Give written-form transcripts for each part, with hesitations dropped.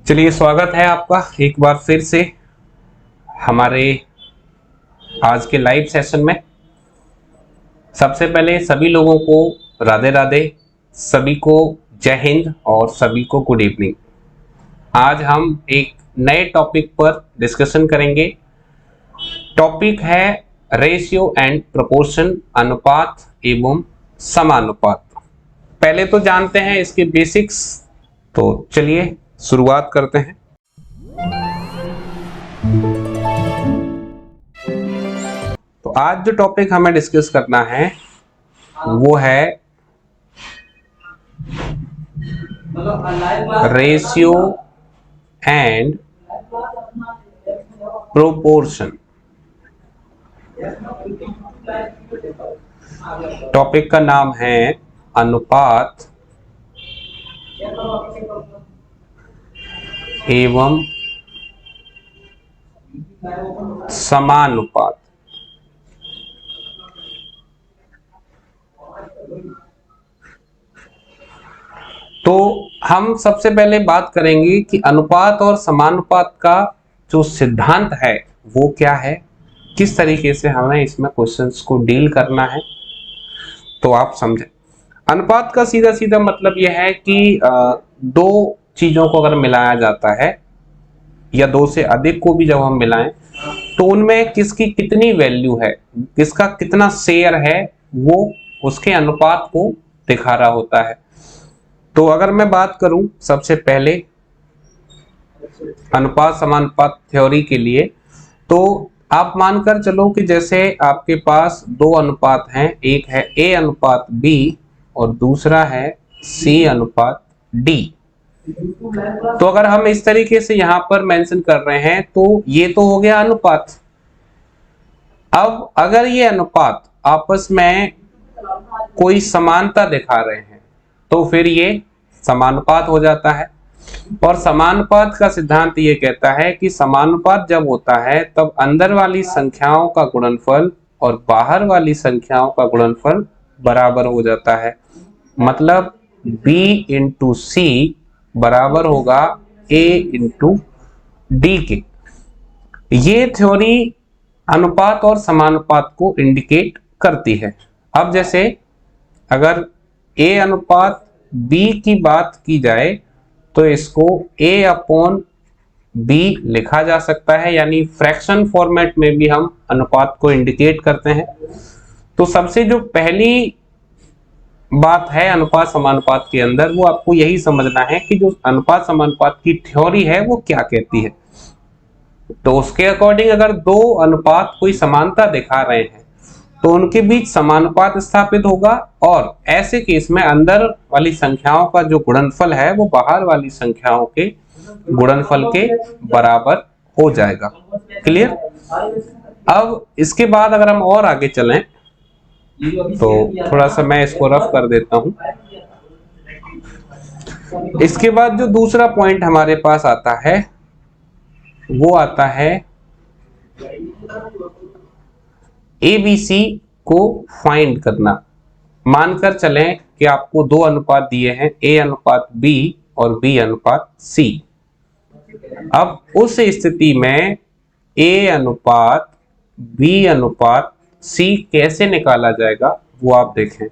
चलिए, स्वागत है आपका एक बार फिर से हमारे आज के लाइव सेशन में। सबसे पहले सभी लोगों को राधे राधे, सभी को जय हिंद और सभी को गुड इवनिंग। आज हम एक नए टॉपिक पर डिस्कशन करेंगे। टॉपिक है रेशियो एंड प्रोपोर्शन, अनुपात एवं समानुपात। पहले तो जानते हैं इसके बेसिक्स, तो चलिए शुरुआत करते हैं। तो आज जो टॉपिक हमें डिस्कस करना है वो है रेशियो एंड प्रोपोर्शन। टॉपिक का नाम है अनुपात एवं समानुपात। तो हम सबसे पहले बात करेंगे कि अनुपात और समानुपात का जो सिद्धांत है वो क्या है, किस तरीके से हमें इसमें क्वेश्चंस को डील करना है। तो आप समझें, अनुपात का सीधा सीधा मतलब यह है कि दो चीजों को अगर मिलाया जाता है या दो से अधिक को भी जब हम मिलाएं तो उनमें किसकी कितनी वैल्यू है, किसका कितना शेयर है, वो उसके अनुपात को दिखा रहा होता है। तो अगर मैं बात करूं सबसे पहले अनुपात समानुपात थ्योरी के लिए, तो आप मानकर चलो कि जैसे आपके पास दो अनुपात हैं, एक है A अनुपात B और दूसरा है C अनुपात D। तो अगर हम इस तरीके से यहां पर मेंशन कर रहे हैं तो ये तो हो गया अनुपात। अब अगर ये अनुपात आपस में कोई समानता दिखा रहे हैं तो फिर ये समानुपात हो जाता है। और समानुपात का सिद्धांत ये कहता है कि समानुपात जब होता है तब अंदर वाली संख्याओं का गुणनफल और बाहर वाली संख्याओं का गुणनफल बराबर हो जाता है। मतलब B इंटू C बराबर होगा A इंटू D के। ये थ्योरी अनुपात और समानुपात को इंडिकेट करती है। अब जैसे अगर A अनुपात B की बात की जाए तो इसको A अपॉन B लिखा जा सकता है, यानी फ्रैक्शन फॉर्मेट में भी हम अनुपात को इंडिकेट करते हैं। तो सबसे जो पहली बात है अनुपात समानुपात के अंदर, वो आपको यही समझना है कि जो अनुपात समानुपात की थ्योरी है वो क्या कहती है। तो उसके अकॉर्डिंग अगर दो अनुपात कोई समानता दिखा रहे हैं तो उनके बीच समानुपात स्थापित होगा, और ऐसे केस में अंदर वाली संख्याओं का जो गुणनफल है वो बाहर वाली संख्याओं के गुणनफल के बराबर हो जाएगा। क्लियर? अब इसके बाद अगर हम और आगे चलें तो थोड़ा सा मैं इसको रफ कर देता हूं। इसके बाद जो दूसरा पॉइंट हमारे पास आता है वो आता है ABC को फाइंड करना। मानकर चलें कि आपको दो अनुपात दिए हैं, A अनुपात B और B अनुपात C। अब उस स्थिति में A अनुपात B अनुपात C कैसे निकाला जाएगा वो आप देखें।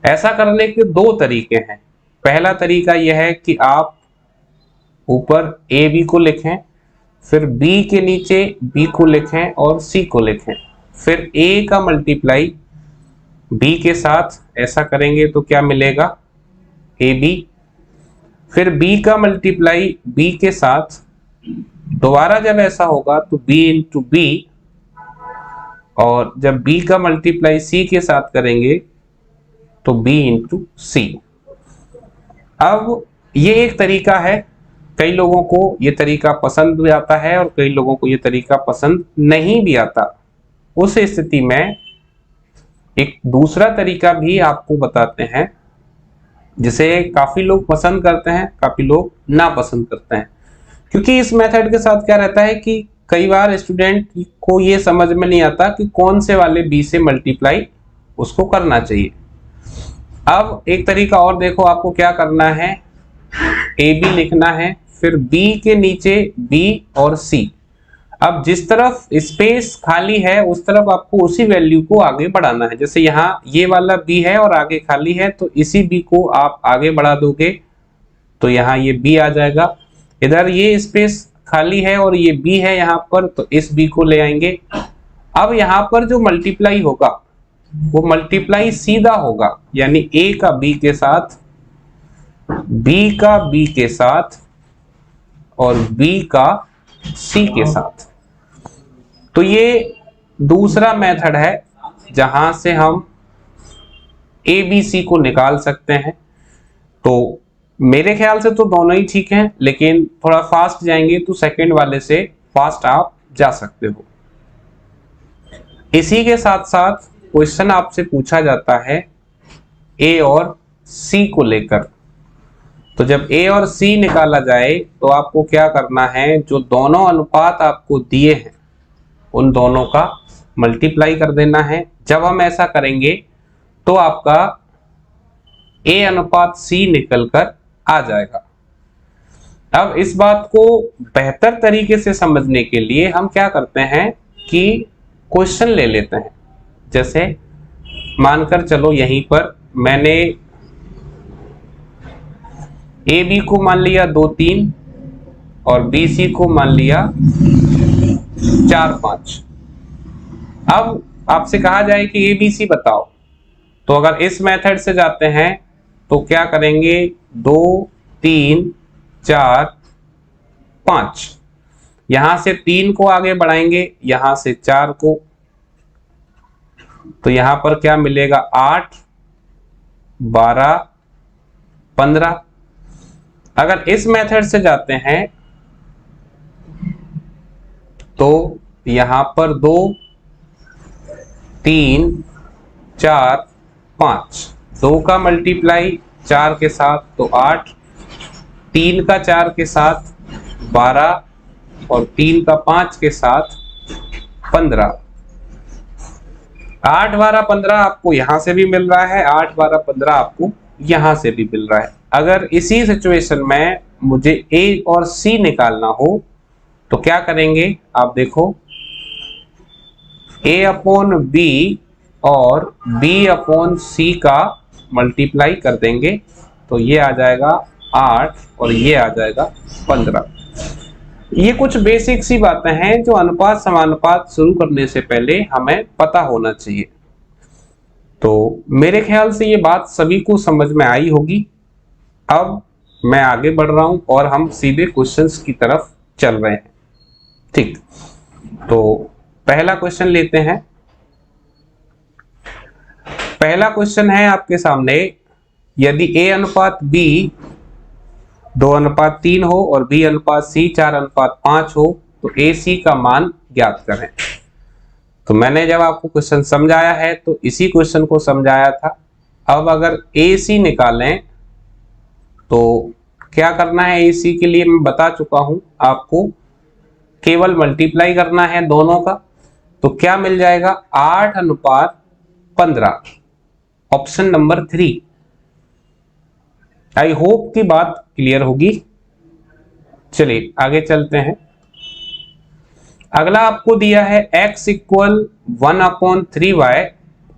ऐसा करने के दो तरीके हैं। पहला तरीका यह है कि आप ऊपर AB को लिखें, फिर B के नीचे B को लिखें और C को लिखें, फिर A का मल्टीप्लाई B के साथ ऐसा करेंगे तो क्या मिलेगा, AB। फिर B का मल्टीप्लाई B के साथ दोबारा जब ऐसा होगा तो B इंटू B, और जब B का मल्टीप्लाई C के साथ करेंगे तो B इंटू C। अब ये एक तरीका है, कई लोगों को ये तरीका पसंद भी आता है और कई लोगों को ये तरीका पसंद नहीं भी आता। उस स्थिति में एक दूसरा तरीका भी आपको बताते हैं जिसे काफी लोग पसंद करते हैं, काफी लोग नापसंद करते हैं। क्योंकि इस मेथड के साथ क्या रहता है कि कई बार स्टूडेंट को ये समझ में नहीं आता कि कौन से वाले B से मल्टीप्लाई उसको करना चाहिए। अब एक तरीका और देखो, आपको क्या करना है, AB लिखना है, फिर बी के नीचे बी और सी। अब जिस तरफ स्पेस खाली है उस तरफ आपको उसी वैल्यू को आगे बढ़ाना है। जैसे यहाँ ये वाला बी है और आगे खाली है, तो इसी बी को आप आगे बढ़ा दोगे तो यहाँ ये बी आ जाएगा। इधर ये स्पेस खाली है और ये बी है यहाँ पर, तो इस बी को ले आएंगे। अब यहाँ पर जो मल्टीप्लाई होगा वो मल्टीप्लाई सीधा होगा, यानी ए का बी के साथ, बी का बी के साथ और बी का सी के साथ। तो ये दूसरा मेथड है जहां से हम ए बी सी को निकाल सकते हैं। तो मेरे ख्याल से तो दोनों ही ठीक हैं, लेकिन थोड़ा फास्ट जाएंगे तो सेकंड वाले से फास्ट आप जा सकते हो। इसी के साथ साथ क्वेश्चन आपसे पूछा जाता है ए और सी को लेकर। तो जब ए और सी निकाला जाए तो आपको क्या करना है, जो दोनों अनुपात आपको दिए हैं उन दोनों का मल्टीप्लाई कर देना है। जब हम ऐसा करेंगे तो आपका ए अनुपात सी निकलकर आ जाएगा। अब इस बात को बेहतर तरीके से समझने के लिए हम क्या करते हैं कि क्वेश्चन ले लेते हैं। जैसे मानकर चलो यहीं पर मैंने ए बी को मान लिया 2 3 और बी सी को मान लिया 4 5। अब आपसे कहा जाए कि ए बी सी बताओ, तो अगर इस मेथड से जाते हैं तो क्या करेंगे, 2 3 4 5, यहां से 3 को आगे बढ़ाएंगे, यहां से 4 को, तो यहां पर क्या मिलेगा 8 12 15। अगर इस मेथड से जाते हैं तो यहां पर 2 3 4 5, 2 का मल्टीप्लाई 4 के साथ तो 8, 3 का 4 के साथ 12 और 3 का 5 के साथ 15। 8 12 15 आपको यहां से भी मिल रहा है, 8 12 15 आपको यहां से भी मिल रहा है। अगर इसी सिचुएशन में मुझे ए और सी निकालना हो तो क्या करेंगे, आप देखो, ए अपॉन बी और बी अपॉन सी का मल्टीप्लाई कर देंगे तो ये आ जाएगा 8 और ये आ जाएगा 15। ये कुछ बेसिक सी बातें हैं जो अनुपात समानुपात शुरू करने से पहले हमें पता होना चाहिए। तो मेरे ख्याल से ये बात सभी को समझ में आई होगी। अब मैं आगे बढ़ रहा हूं और हम सीधे क्वेश्चंस की तरफ चल रहे हैं। ठीक, तो पहला क्वेश्चन लेते हैं। पहला क्वेश्चन है आपके सामने, यदि ए अनुपात बी 2:3 हो और बी अनुपात सी 4:5 हो तो ए सी का मान ज्ञात करें। तो मैंने जब आपको क्वेश्चन समझाया है तो इसी क्वेश्चन को समझाया था। अब अगर ए सी निकालें तो क्या करना है, ए सी के लिए मैं बता चुका हूं आपको, केवल मल्टीप्लाई करना है दोनों का। तो क्या मिल जाएगा, 8:15, ऑप्शन नंबर 3। आई होप की बात क्लियर होगी। चलिए आगे चलते हैं। अगला आपको दिया है x equal 1/3y,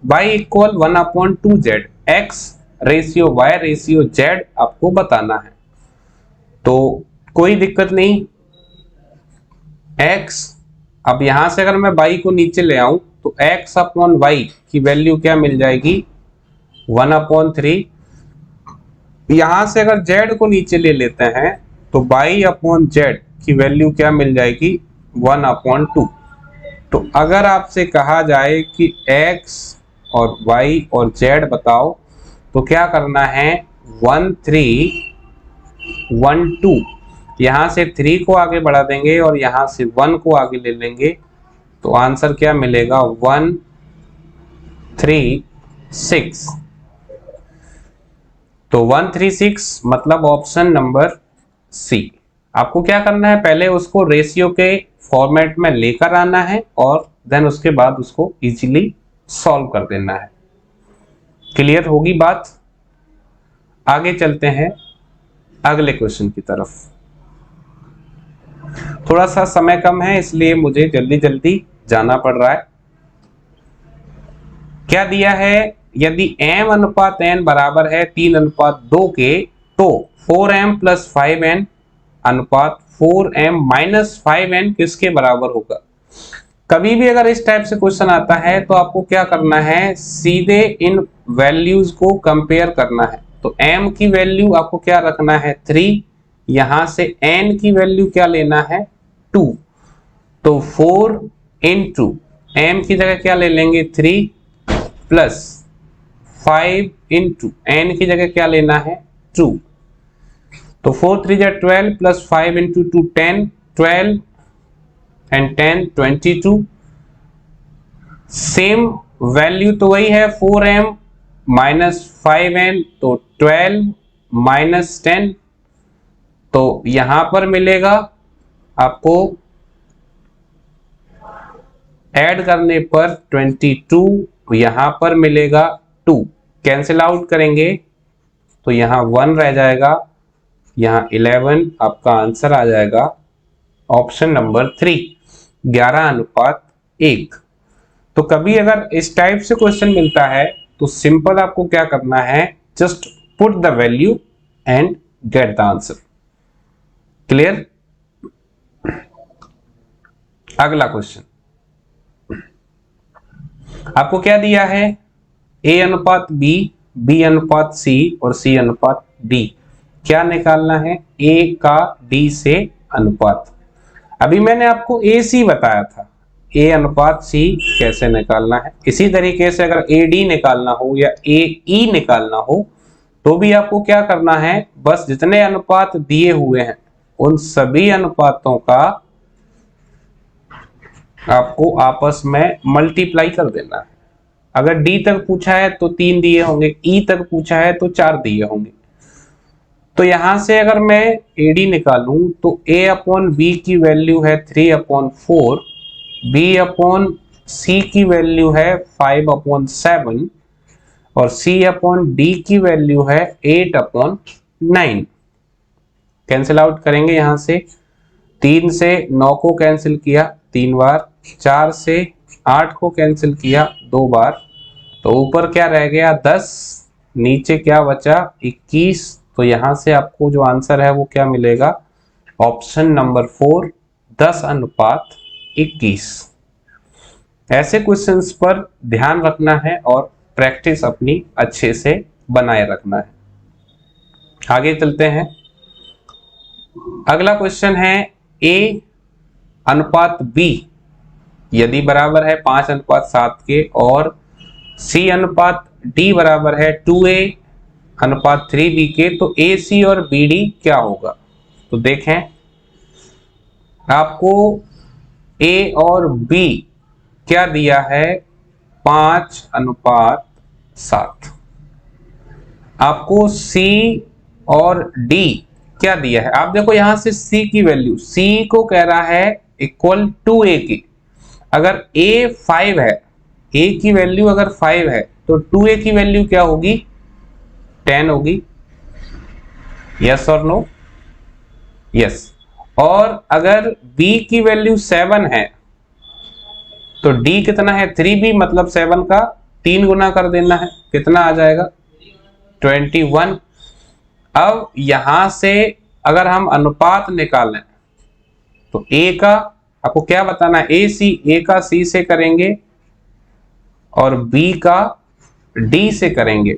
y equal 1/2z, x ratio y ratio z आपको बताना है। तो कोई दिक्कत नहीं, x, अब यहां से अगर मैं y को नीचे ले आऊं तो x अपॉन y की वैल्यू क्या मिल जाएगी, 1/3। यहां से अगर z को नीचे ले लेते हैं तो y अपॉन z की वैल्यू क्या मिल जाएगी, 1/2। तो अगर आपसे कहा जाए कि x और y और z बताओ तो क्या करना है, 1 3 1 2, यहां से 3 को आगे बढ़ा देंगे और यहां से 1 को आगे ले लेंगे तो आंसर क्या मिलेगा, 1 3 6। तो 1 3 6 मतलब ऑप्शन नंबर सी। आपको क्या करना है, पहले उसको रेशियो के फॉर्मेट में लेकर आना है और देन उसके बाद उसको इजीली सॉल्व कर देना है। क्लियर होगी बात। आगे चलते हैं अगले क्वेश्चन की तरफ। थोड़ा सा समय कम है इसलिए मुझे जल्दी जल्दी जाना पड़ रहा है। क्या दिया है, यदि m अनुपात n बराबर है 3:2 के तो 4m प्लस 5n अनुपात 4m माइनस 5n किसके बराबर होगा। कभी भी अगर इस टाइप से क्वेश्चन आता है तो आपको क्या करना है, सीधे इन वैल्यूज को कंपेयर करना है। तो m की वैल्यू आपको क्या रखना है 3, यहां से n की वैल्यू क्या लेना है 2, तो 4 इंटू m की जगह क्या ले लेंगे 3 प्लस 5 इंटू n की जगह क्या लेना है 2, तो 4 3 जा 12 plus 5 into 2 10, 12 and 10 22। Same value तो वही है 4m माइनस 5n, तो 12 माइनस 10, तो यहां पर मिलेगा आपको ऐड करने पर 22, यहां पर मिलेगा 2, कैंसिल आउट करेंगे तो यहां 1 रह जाएगा, यहां 11, आपका आंसर आ जाएगा ऑप्शन नंबर 3 11:1। तो कभी अगर इस टाइप से क्वेश्चन मिलता है तो सिंपल आपको क्या करना है, just put the value and get the answer. Clear. अगला क्वेश्चन आपको क्या दिया है, a अनुपात b, b अनुपात c और c अनुपात d। क्या निकालना है, a का d से अनुपात। अभी मैंने आपको AC बताया था, A अनुपात C कैसे निकालना है। इसी तरीके से अगर AD निकालना हो या AE निकालना हो तो भी आपको क्या करना है, बस जितने अनुपात दिए हुए हैं उन सभी अनुपातों का आपको आपस में मल्टीप्लाई कर देना है। अगर D तक पूछा है तो 3 दिए होंगे, E तक पूछा है तो 4 दिए होंगे। तो यहां से अगर मैं AD निकालूं तो A अपॉन B की वैल्यू है 3/4, B अपॉन C की वैल्यू है 5/7 और C अपॉन D की वैल्यू है 8/9। कैंसिल आउट करेंगे, यहां से 3 से 9 को कैंसिल किया 3 बार, 4 से 8 को कैंसिल किया 2 बार, तो ऊपर क्या रह गया 10, नीचे क्या बचा 21। तो यहां से आपको जो आंसर है वो क्या मिलेगा, ऑप्शन नंबर 4 10:21। ऐसे क्वेश्चंस पर ध्यान रखना है और प्रैक्टिस अपनी अच्छे से बनाए रखना है। आगे चलते हैं। अगला क्वेश्चन है A अनुपात B यदि बराबर है 5:7 के और C अनुपात D बराबर है 2A अनुपात 3B के, तो AC और BD क्या होगा। तो देखें आपको A और B क्या दिया है 5:7, आपको C और D क्या दिया है। आप देखो यहां से C की वैल्यू, C को कह रहा है इक्वल टू A की। अगर A 5 है, A की वैल्यू अगर 5 है तो 2A की वैल्यू क्या होगी 10 होगी। यस और नो, यस। और अगर B की वैल्यू 7 है तो D कितना है 3B, मतलब 7 का 3 गुना कर देना है, कितना आ जाएगा 21। अब यहां से अगर हम अनुपात निकालें तो A का आपको क्या बताना है, A का C से करेंगे और B का D से करेंगे।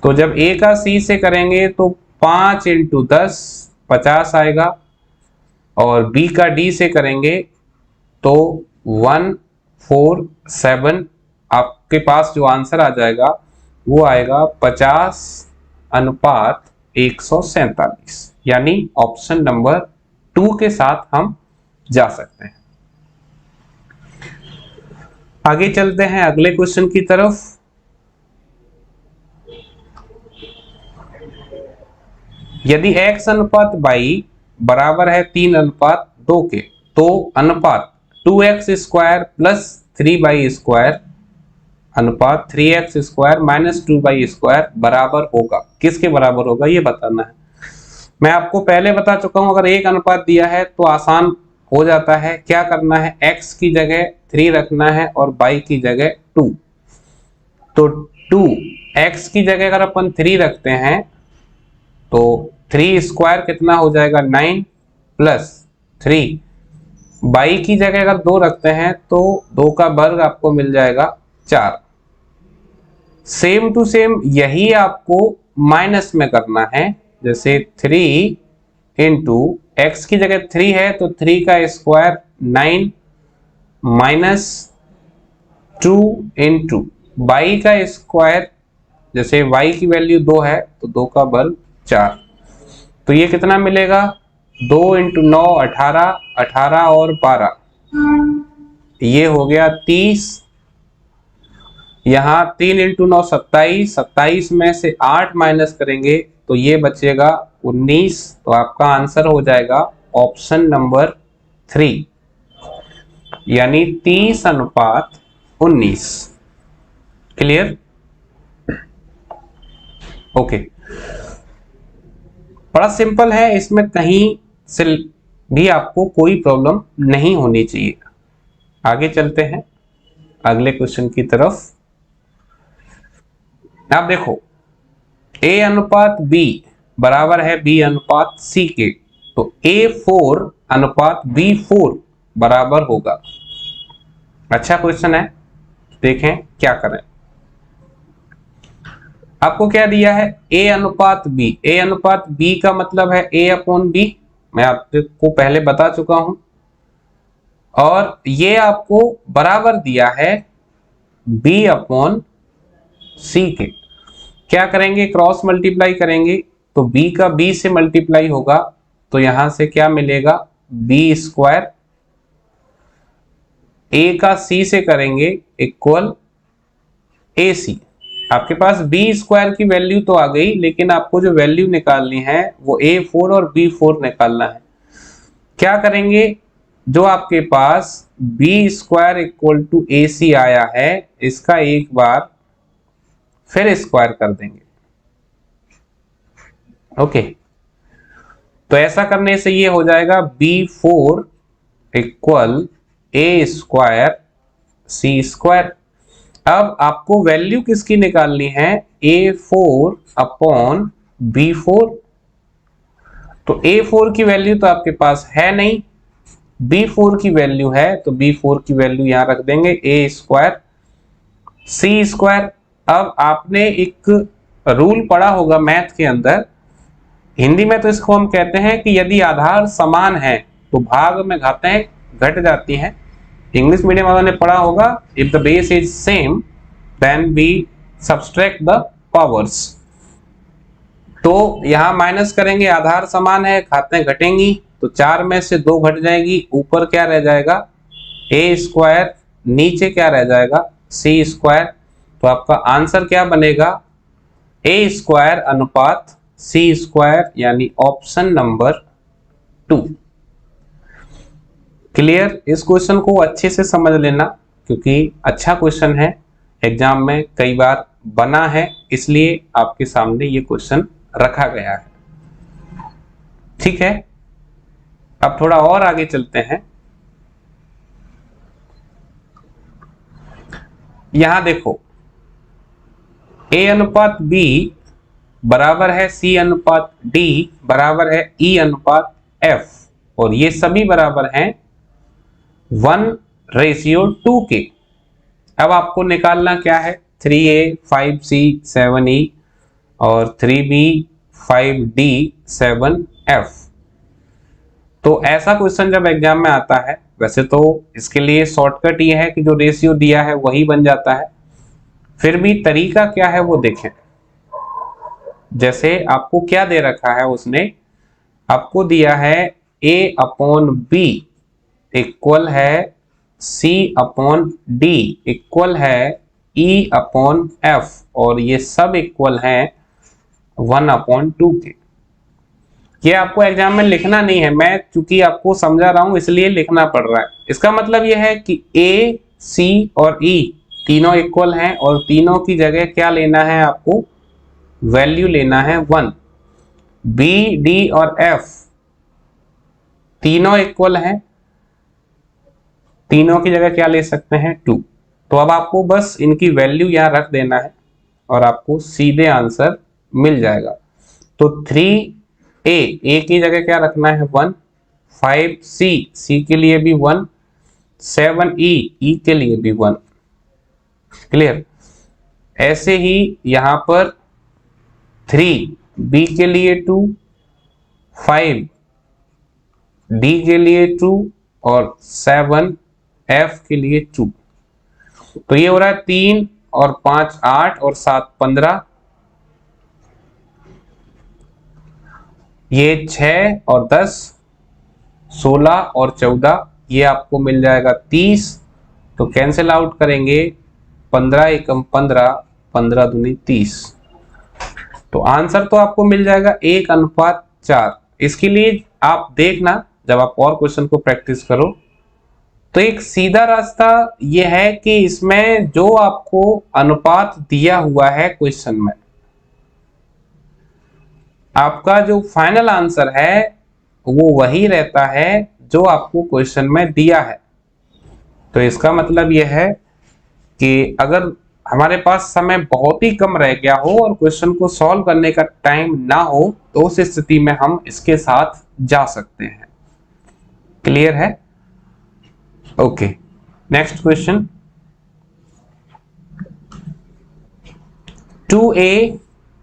तो जब A का C से करेंगे तो 5 इंटू 10 50 आएगा और B का D से करेंगे तो 147। आपके पास जो आंसर आ जाएगा वो आएगा 50:147, यानी ऑप्शन नंबर 2 के साथ हम जा सकते हैं। आगे चलते हैं अगले क्वेश्चन की तरफ। यदि x अनुपात y बराबर है 3:2 के तो अनुपात 2x² प्लस 3y² अनुपात 3x² माइनस 2y² बराबर होगा। किसके बराबर होगा ये बताना है। मैं आपको पहले बता चुका हूं, अगर एक अनुपात दिया है तो आसान हो जाता है। क्या करना है, x की जगह 3 रखना है और y की जगह 2। तो 2 x की जगह अगर अपन 3 रखते हैं तो 3 स्क्वायर कितना हो जाएगा 9 प्लस 3। y की जगह अगर 2 रखते हैं तो 2 का वर्ग आपको मिल जाएगा 4। सेम टू सेम यही आपको माइनस में करना है। जैसे 3 इंटू एक्स की जगह 3 है तो 3 का स्क्वायर 9 माइनस 2 इंटू वाई का स्क्वायर, जैसे y की वैल्यू 2 है तो 2 का वर्ग 4। तो ये कितना मिलेगा, 2 इंटू 9 18, 18 और 12 ये हो गया 30। यहाँ 3 इंटू 9 27, 27 में से 8 माइनस करेंगे तो ये बचेगा 19। तो आपका आंसर हो जाएगा ऑप्शन नंबर 3, यानी 30:19। क्लियर? ओके, बड़ा सिंपल है, इसमें कहीं से भी आपको कोई प्रॉब्लम नहीं होनी चाहिए। आगे चलते हैं अगले क्वेश्चन की तरफ। आप देखो, a अनुपात b बराबर है b अनुपात c के, तो a4 अनुपात b4 बराबर होगा। अच्छा क्वेश्चन है, देखें क्या करें। आपको क्या दिया है, a अनुपात b। a अनुपात b का मतलब है a अपॉन b, मैं आपको पहले बता चुका हूं। और ये आपको बराबर दिया है b अपॉन c के। क्या करेंगे, क्रॉस मल्टीप्लाई करेंगे तो b का b से मल्टीप्लाई होगा, तो यहां से क्या मिलेगा b स्क्वायर, a का c से करेंगे इक्वल ac। आपके पास b स्क्वायर की वैल्यू तो आ गई, लेकिन आपको जो वैल्यू निकालनी है वो a4 और b4 निकालना है। क्या करेंगे, जो आपके पास b square equal to ac आया है, इसका एक बार फिर स्क्वायर कर देंगे। ओके, तो ऐसा करने से ये हो जाएगा b4 equal a square c square. अब आपको वैल्यू किसकी निकालनी है, a4 अपॉन b4। तो a4 की वैल्यू तो आपके पास है नहीं, b4 की वैल्यू है, तो b4 की वैल्यू यहां रख देंगे a स्क्वायर c स्क्वायर। अब आपने एक रूल पढ़ा होगा मैथ के अंदर, हिंदी में तो इसको हम कहते हैं कि यदि आधार समान है तो भाग में घातें घट जाती हैं। इंग्लिश मीडियम वालों ने पढ़ा होगा, if the base is same then we subtract the powers. तो यहां माइनस करेंगे, आधार समान है, घातें घटेंगी, तो 4 में से 2 घट जाएगी, ऊपर क्या रह जाएगा a स्क्वायर, नीचे क्या रह जाएगा c स्क्वायर। तो आपका आंसर क्या बनेगा, a स्क्वायर अनुपात c स्क्वायर, यानी ऑप्शन नंबर 2। क्लियर? इस क्वेश्चन को अच्छे से समझ लेना, क्योंकि अच्छा क्वेश्चन है, एग्जाम में कई बार बना है, इसलिए आपके सामने ये क्वेश्चन रखा गया है। ठीक है, अब थोड़ा और आगे चलते हैं। यहां देखो, a अनुपात b बराबर है c अनुपात d बराबर है e अनुपात f, और ये सभी बराबर हैं 1:2 के। अब आपको निकालना क्या है, 3a 5c 7e और 3b 5d 7f। तो ऐसा क्वेश्चन जब एग्जाम में आता है, वैसे तो इसके लिए शॉर्टकट ये है कि जो रेशियो दिया है वही बन जाता है, फिर भी तरीका क्या है वो देखें। जैसे आपको क्या दे रखा है, उसने आपको दिया है a अपॉन b इक्वल है c अपॉन d इक्वल है e अपॉन f, और ये सब इक्वल है 1/2 के। ये आपको एग्जाम में लिखना नहीं है, मैं चूंकि आपको समझा रहा हूं इसलिए लिखना पड़ रहा है। इसका मतलब यह है कि a, c और e तीनों इक्वल हैं, और तीनों की जगह क्या लेना है आपको, वैल्यू लेना है 1। बी, डी और एफ तीनों इक्वल हैं, तीनों की जगह क्या ले सकते हैं 2। तो अब आपको बस इनकी वैल्यू यहां रख देना है और आपको सीधे आंसर मिल जाएगा। तो 3a की जगह क्या रखना है 1, 5c के लिए भी 1, 7e के लिए भी 1। क्लियर। ऐसे ही यहां पर 3b के लिए 2, 5d के लिए 2 और 7f के लिए 2। तो ये हो रहा है 3 और 5 8 और 7 15, ये 6 और 10 16 और 14, ये आपको मिल जाएगा 30। तो कैंसिल आउट करेंगे 15 एकम 15, 15 दूनी 30। तो आंसर तो आपको मिल जाएगा 1:4। इसके लिए आप देखना जब आप और क्वेश्चन को प्रैक्टिस करो तो एक सीधा रास्ता यह है कि इसमें जो आपको अनुपात दिया हुआ है क्वेश्चन में, आपका जो फाइनल आंसर है वो वही रहता है जो आपको क्वेश्चन में दिया है। तो इसका मतलब यह है कि अगर हमारे पास समय बहुत ही कम रह गया हो और क्वेश्चन को सॉल्व करने का टाइम ना हो तो उस स्थिति में हम इसके साथ जा सकते हैं। क्लियर है? Okay, next question. 2a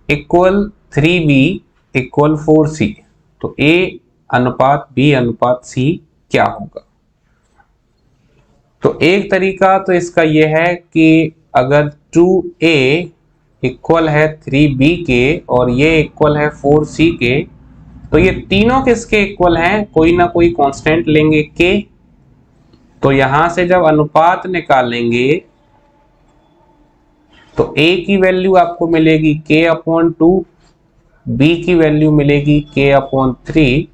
equal 3b equal 4c। तो a अनुपात b अनुपात c क्या होगा? तो एक तरीका तो इसका यह है कि अगर 2a इक्वल है 3b के और ये इक्वल है 4c के, तो ये तीनों किसके इक्वल हैं? कोई ना कोई कांस्टेंट लेंगे k। तो यहां से जब अनुपात निकालेंगे तो a की वैल्यू आपको मिलेगी k/2, b की वैल्यू मिलेगी k/3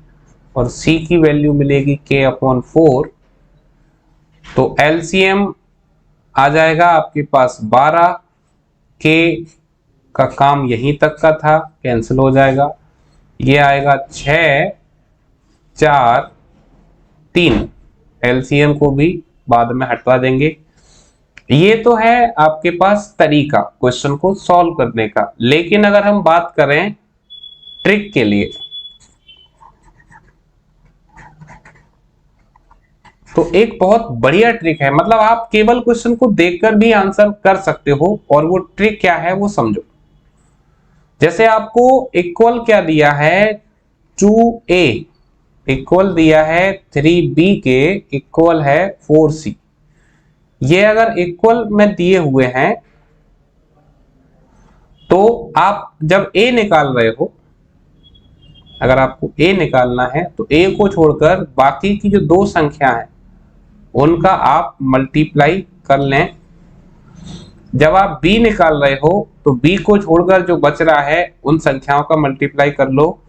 और c की वैल्यू मिलेगी k/4। तो एलसीएम आ जाएगा आपके पास 12, k का काम यहीं तक का था, कैंसिल हो जाएगा। ये आएगा 6 4 3, एलसीएम को भी बाद में हटवा देंगे। ये तो है आपके पास तरीका क्वेश्चन को सॉल्व करने का। लेकिन अगर हम बात करें ट्रिक के लिए, तो एक बहुत बढ़िया ट्रिक है। मतलब आप केवल क्वेश्चन को देखकर भी आंसर कर सकते हो। और वो ट्रिक क्या है वो समझो। जैसे आपको इक्वल क्या दिया है, 2a इक्वल दिया है 3b के इक्वल है 4c। ये अगर इक्वल में दिए हुए हैं तो आप जब a निकाल रहे हो, अगर आपको a निकालना है तो a को छोड़कर बाकी की जो दो संख्या है उनका आप मल्टीप्लाई कर लें। जब आप b निकाल रहे हो तो b को छोड़कर जो बच रहा है उन संख्याओं का मल्टीप्लाई कर लो।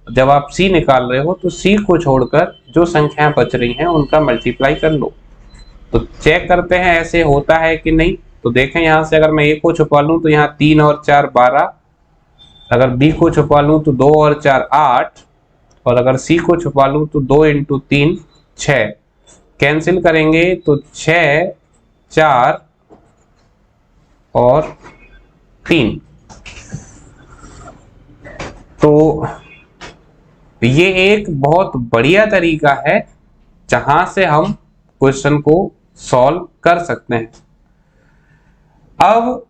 जब आप c निकाल रहे हो तो c को छोड़कर जो संख्याएं बच रही हैं उनका मल्टीप्लाई कर लो। तो चेक करते हैं ऐसे होता है कि नहीं। तो देखें यहां से अगर मैं a को छुपा लूं तो यहाँ 3 और 4 12, अगर b को छुपा लूं तो 2 और 4 8, और अगर c को छुपा लूं तो 2 × 3 6। कैंसिल करेंगे तो 6 4 और 3। तो ये एक बहुत बढ़िया तरीका है जहां से हम क्वेश्चन को सॉल्व कर सकते हैं। अब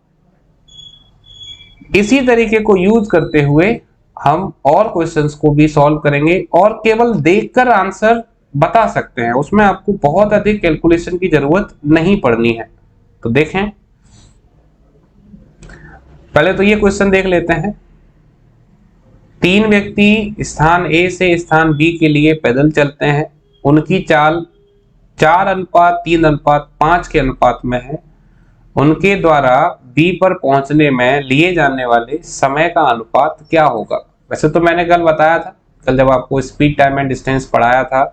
इसी तरीके को यूज करते हुए हम और क्वेश्चंस को भी सॉल्व करेंगे और केवल देखकर आंसर बता सकते हैं। उसमें आपको बहुत अधिक कैलकुलेशन की जरूरत नहीं पड़नी है। तो देखें, पहले तो ये क्वेश्चन देख लेते हैं। 3 व्यक्ति स्थान A से स्थान B के लिए पैदल चलते हैं। उनकी चाल 4:3:5 के अनुपात में है। उनके द्वारा B पर पहुंचने में लिए जाने वाले समय का अनुपात क्या होगा? वैसे तो मैंने कल बताया था, कल जब आपको स्पीड टाइम एंड डिस्टेंस पढ़ाया था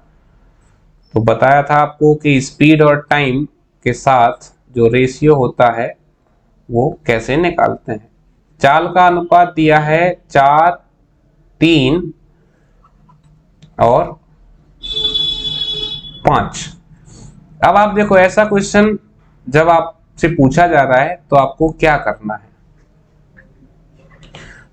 तो बताया था आपको कि स्पीड और टाइम के साथ जो रेशियो होता है वो कैसे निकालते हैं। चाल का अनुपात दिया है 4 3 और 5। अब आप देखो, ऐसा क्वेश्चन जब आपसे पूछा जा रहा है तो आपको क्या करना है।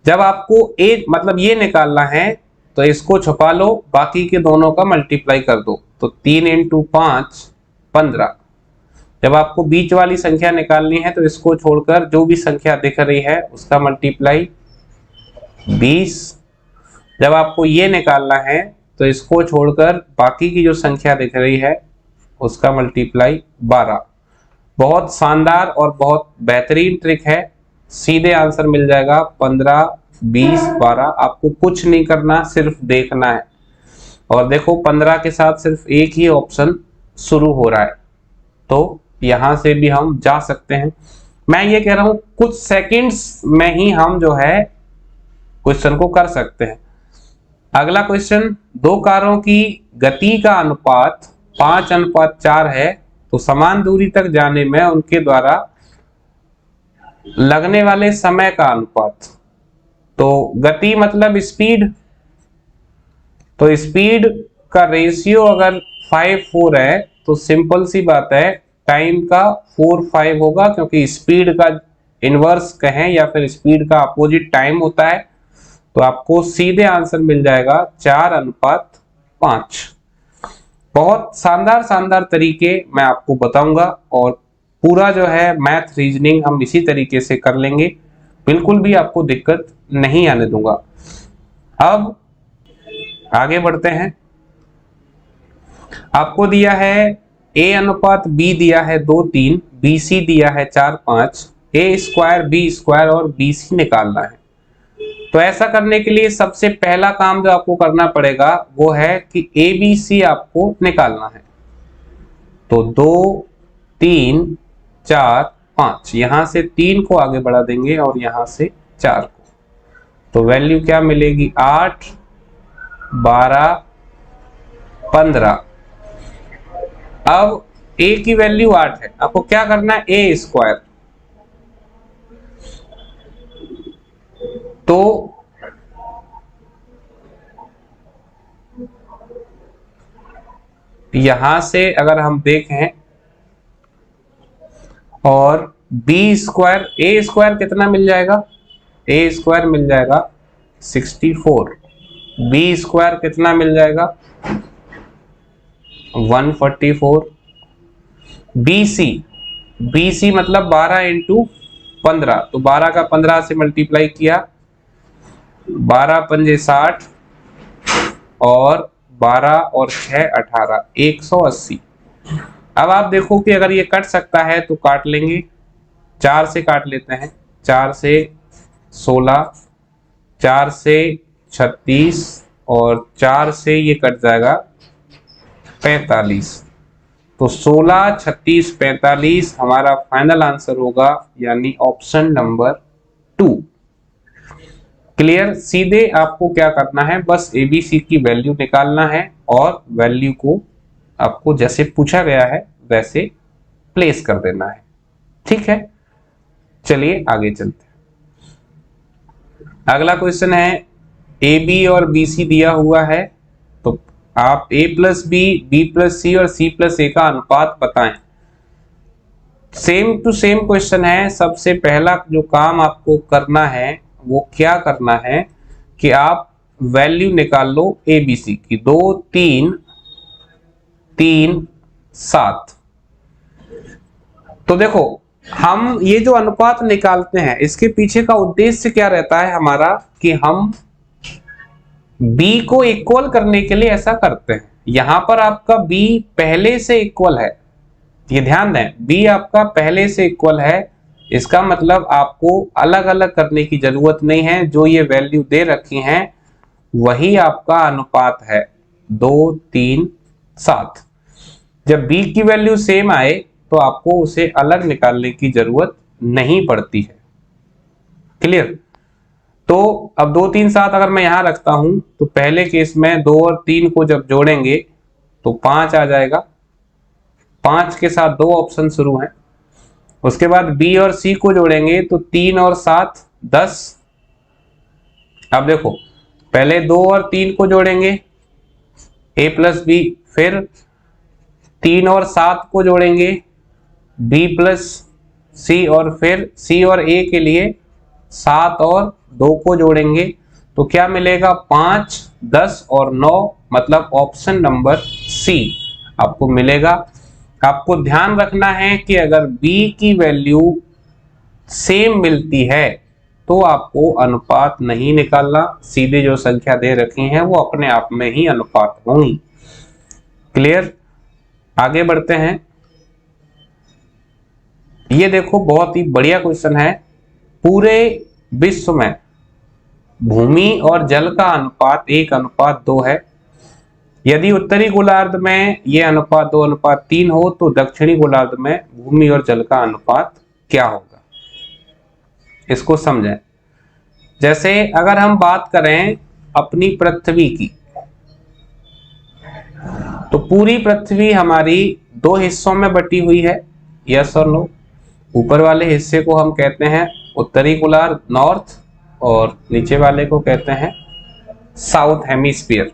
जब आपको ए मतलब ये निकालना है तो इसको छुपा लो, बाकी के दोनों का मल्टीप्लाई कर दो, तो 3 × 5 15। जब आपको बीच वाली संख्या निकालनी है तो इसको छोड़कर जो भी संख्या दिख रही है उसका मल्टीप्लाई 20। जब आपको ये निकालना है तो इसको छोड़कर बाकी की जो संख्या दिख रही है उसका मल्टीप्लाई 12। बहुत शानदार और बहुत बेहतरीन ट्रिक है, सीधे आंसर मिल जाएगा 15, 20, 12। आपको कुछ नहीं करना, सिर्फ देखना है। और देखो 15 के साथ सिर्फ एक ही ऑप्शन शुरू हो रहा है, तो यहां से भी हम जा सकते हैं। मैं ये कह रहा हूं कुछ सेकंड्स में ही हम जो है क्वेश्चन को कर सकते हैं। अगला क्वेश्चन, दो कारों की गति का अनुपात 5:4 है, तो समान दूरी तक जाने में उनके द्वारा लगने वाले समय का अनुपात। तो गति मतलब स्पीड, तो स्पीड का रेशियो अगर 5:4 है तो सिंपल सी बात है टाइम का 4:5 होगा, क्योंकि स्पीड का इनवर्स कहें या फिर स्पीड का अपोजिट टाइम होता है। तो आपको सीधे आंसर मिल जाएगा 4:5। बहुत शानदार शानदार तरीके मैं आपको बताऊंगा और पूरा जो है मैथ रीजनिंग हम इसी तरीके से कर लेंगे, बिल्कुल भी आपको दिक्कत नहीं आने दूंगा। अब आगे बढ़ते हैं। आपको दिया है A/B दिया है 2, 3, BC दिया है 4, 5, A² B² और BC निकालना है। तो ऐसा करने के लिए सबसे पहला काम जो आपको करना पड़ेगा वो है कि ABC आपको निकालना है। तो 2, 3, 4, 5, यहां से 3 को आगे बढ़ा देंगे और यहां से 4 को, तो वैल्यू क्या मिलेगी 8, 12, 15। अब A की वैल्यू 8 है, आपको क्या करना है A²। तो यहां से अगर हम देखें और B² A² कितना मिल जाएगा, A² मिल जाएगा 64, B² कितना मिल जाएगा 144, BC मतलब 12 × 15, तो 12 का 15 से मल्टीप्लाई किया, 12 पंजे 60 और 12 और 6 18, 180। अब आप देखो कि अगर ये कट सकता है तो काट लेंगे, 4 से काट लेते हैं, 4 से 16, 4 से 36 और 4 से ये कट जाएगा 45। तो 16, 36, 45 हमारा फाइनल आंसर होगा, यानी ऑप्शन नंबर 2। क्लियर। सीधे आपको क्या करना है, बस ABC की वैल्यू निकालना है और वैल्यू को आपको जैसे पूछा गया है वैसे प्लेस कर देना है। ठीक है, चलिए आगे चलते हैं। अगला क्वेश्चन है AB और BC दिया हुआ है, तो आप A+B, B+C और C+A का अनुपात बताएं। सेम टू सेम क्वेश्चन है। सबसे पहला जो काम आपको करना है वो क्या करना है कि आप वैल्यू निकाल लो ABC की। 2, 3, 3, 7। तो देखो हम ये जो अनुपात निकालते हैं इसके पीछे का उद्देश्य क्या रहता है हमारा, कि हम B को इक्वल करने के लिए ऐसा करते हैं। यहां पर आपका B पहले से इक्वल है, ये ध्यान दें, B आपका पहले से इक्वल है। इसका मतलब आपको अलग अलग करने की जरूरत नहीं है, जो ये वैल्यू दे रखी हैं वही आपका अनुपात है 2, 3, 7। जब B की वैल्यू सेम आए तो आपको उसे अलग निकालने की जरूरत नहीं पड़ती है। क्लियर। तो अब 2, 3, 7 अगर मैं यहां रखता हूं तो पहले केस में 2 और 3 को जब जोड़ेंगे तो 5 आ जाएगा। 5 के साथ 2 ऑप्शन शुरू हैं। उसके बाद B और C को जोड़ेंगे तो 3 और 7 10। अब देखो पहले 2 और 3 को जोड़ेंगे a प्लस बी, फिर 3 और 7 को जोड़ेंगे b प्लस सी, और फिर c और a के लिए 7 और 2 को जोड़ेंगे। तो क्या मिलेगा? 5, 10 और 9, मतलब ऑप्शन नंबर सी आपको मिलेगा। आपको ध्यान रखना है कि अगर b की वैल्यू सेम मिलती है तो आपको अनुपात नहीं निकालना, सीधे जो संख्या दे रखी है वो अपने आप में ही अनुपात होंगी। क्लियर? आगे बढ़ते हैं। ये देखो बहुत ही बढ़िया क्वेश्चन है। पूरे विश्व में भूमि और जल का अनुपात 1:2 है। यदि उत्तरी गोलार्ध में यह अनुपात 2:3 हो तो दक्षिणी गोलार्ध में भूमि और जल का अनुपात क्या होगा, इसको समझें। जैसे अगर हम बात करें अपनी पृथ्वी की, तो पूरी पृथ्वी हमारी 2 हिस्सों में बटी हुई है, यस और नो। ऊपर वाले हिस्से को हम कहते हैं उत्तरी गोलार्ध नॉर्थ, और नीचे वाले को कहते हैं साउथ हेमिस्फीयर।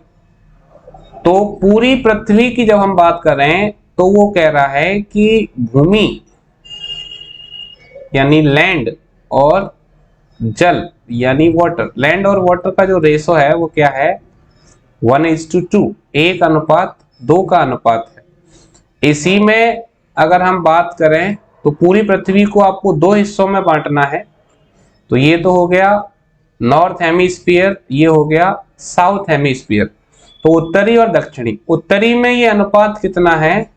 तो पूरी पृथ्वी की जब हम बात करें तो वो कह रहा है कि भूमि यानी लैंड और जल यानी वाटर, लैंड और वाटर का जो रेशो है वो क्या है? 1:2, 1:2 का अनुपात है। इसी में अगर हम बात करें तो पूरी पृथ्वी को आपको 2 हिस्सों में बांटना है। तो ये तो हो गया नॉर्थ हेमिस्फीयर, ये हो गया साउथ हेमिस्फीयर। तो उत्तरी और दक्षिणी, उत्तरी में ये अनुपात कितना है?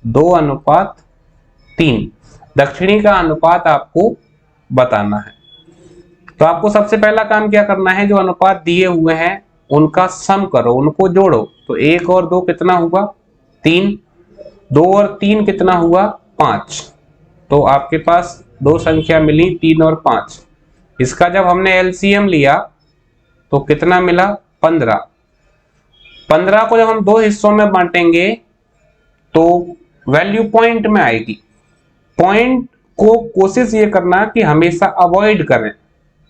2:3। दक्षिणी का अनुपात आपको बताना है। तो आपको सबसे पहला काम क्या करना है? जो अनुपात दिए हुए हैं उनका सम करो, उनको जोड़ो। तो 1 और 2 कितना हुआ? 3। 2 और 3 कितना हुआ? 5। तो आपके पास 2 संख्या मिली, 3 और 5। इसका जब हमने एलसीएम लिया तो कितना मिला? 15। 15 को जब हम 2 हिस्सों में बांटेंगे तो वैल्यू पॉइंट में आएगी। पॉइंट को कोशिश ये करना कि हमेशा अवॉइड करें।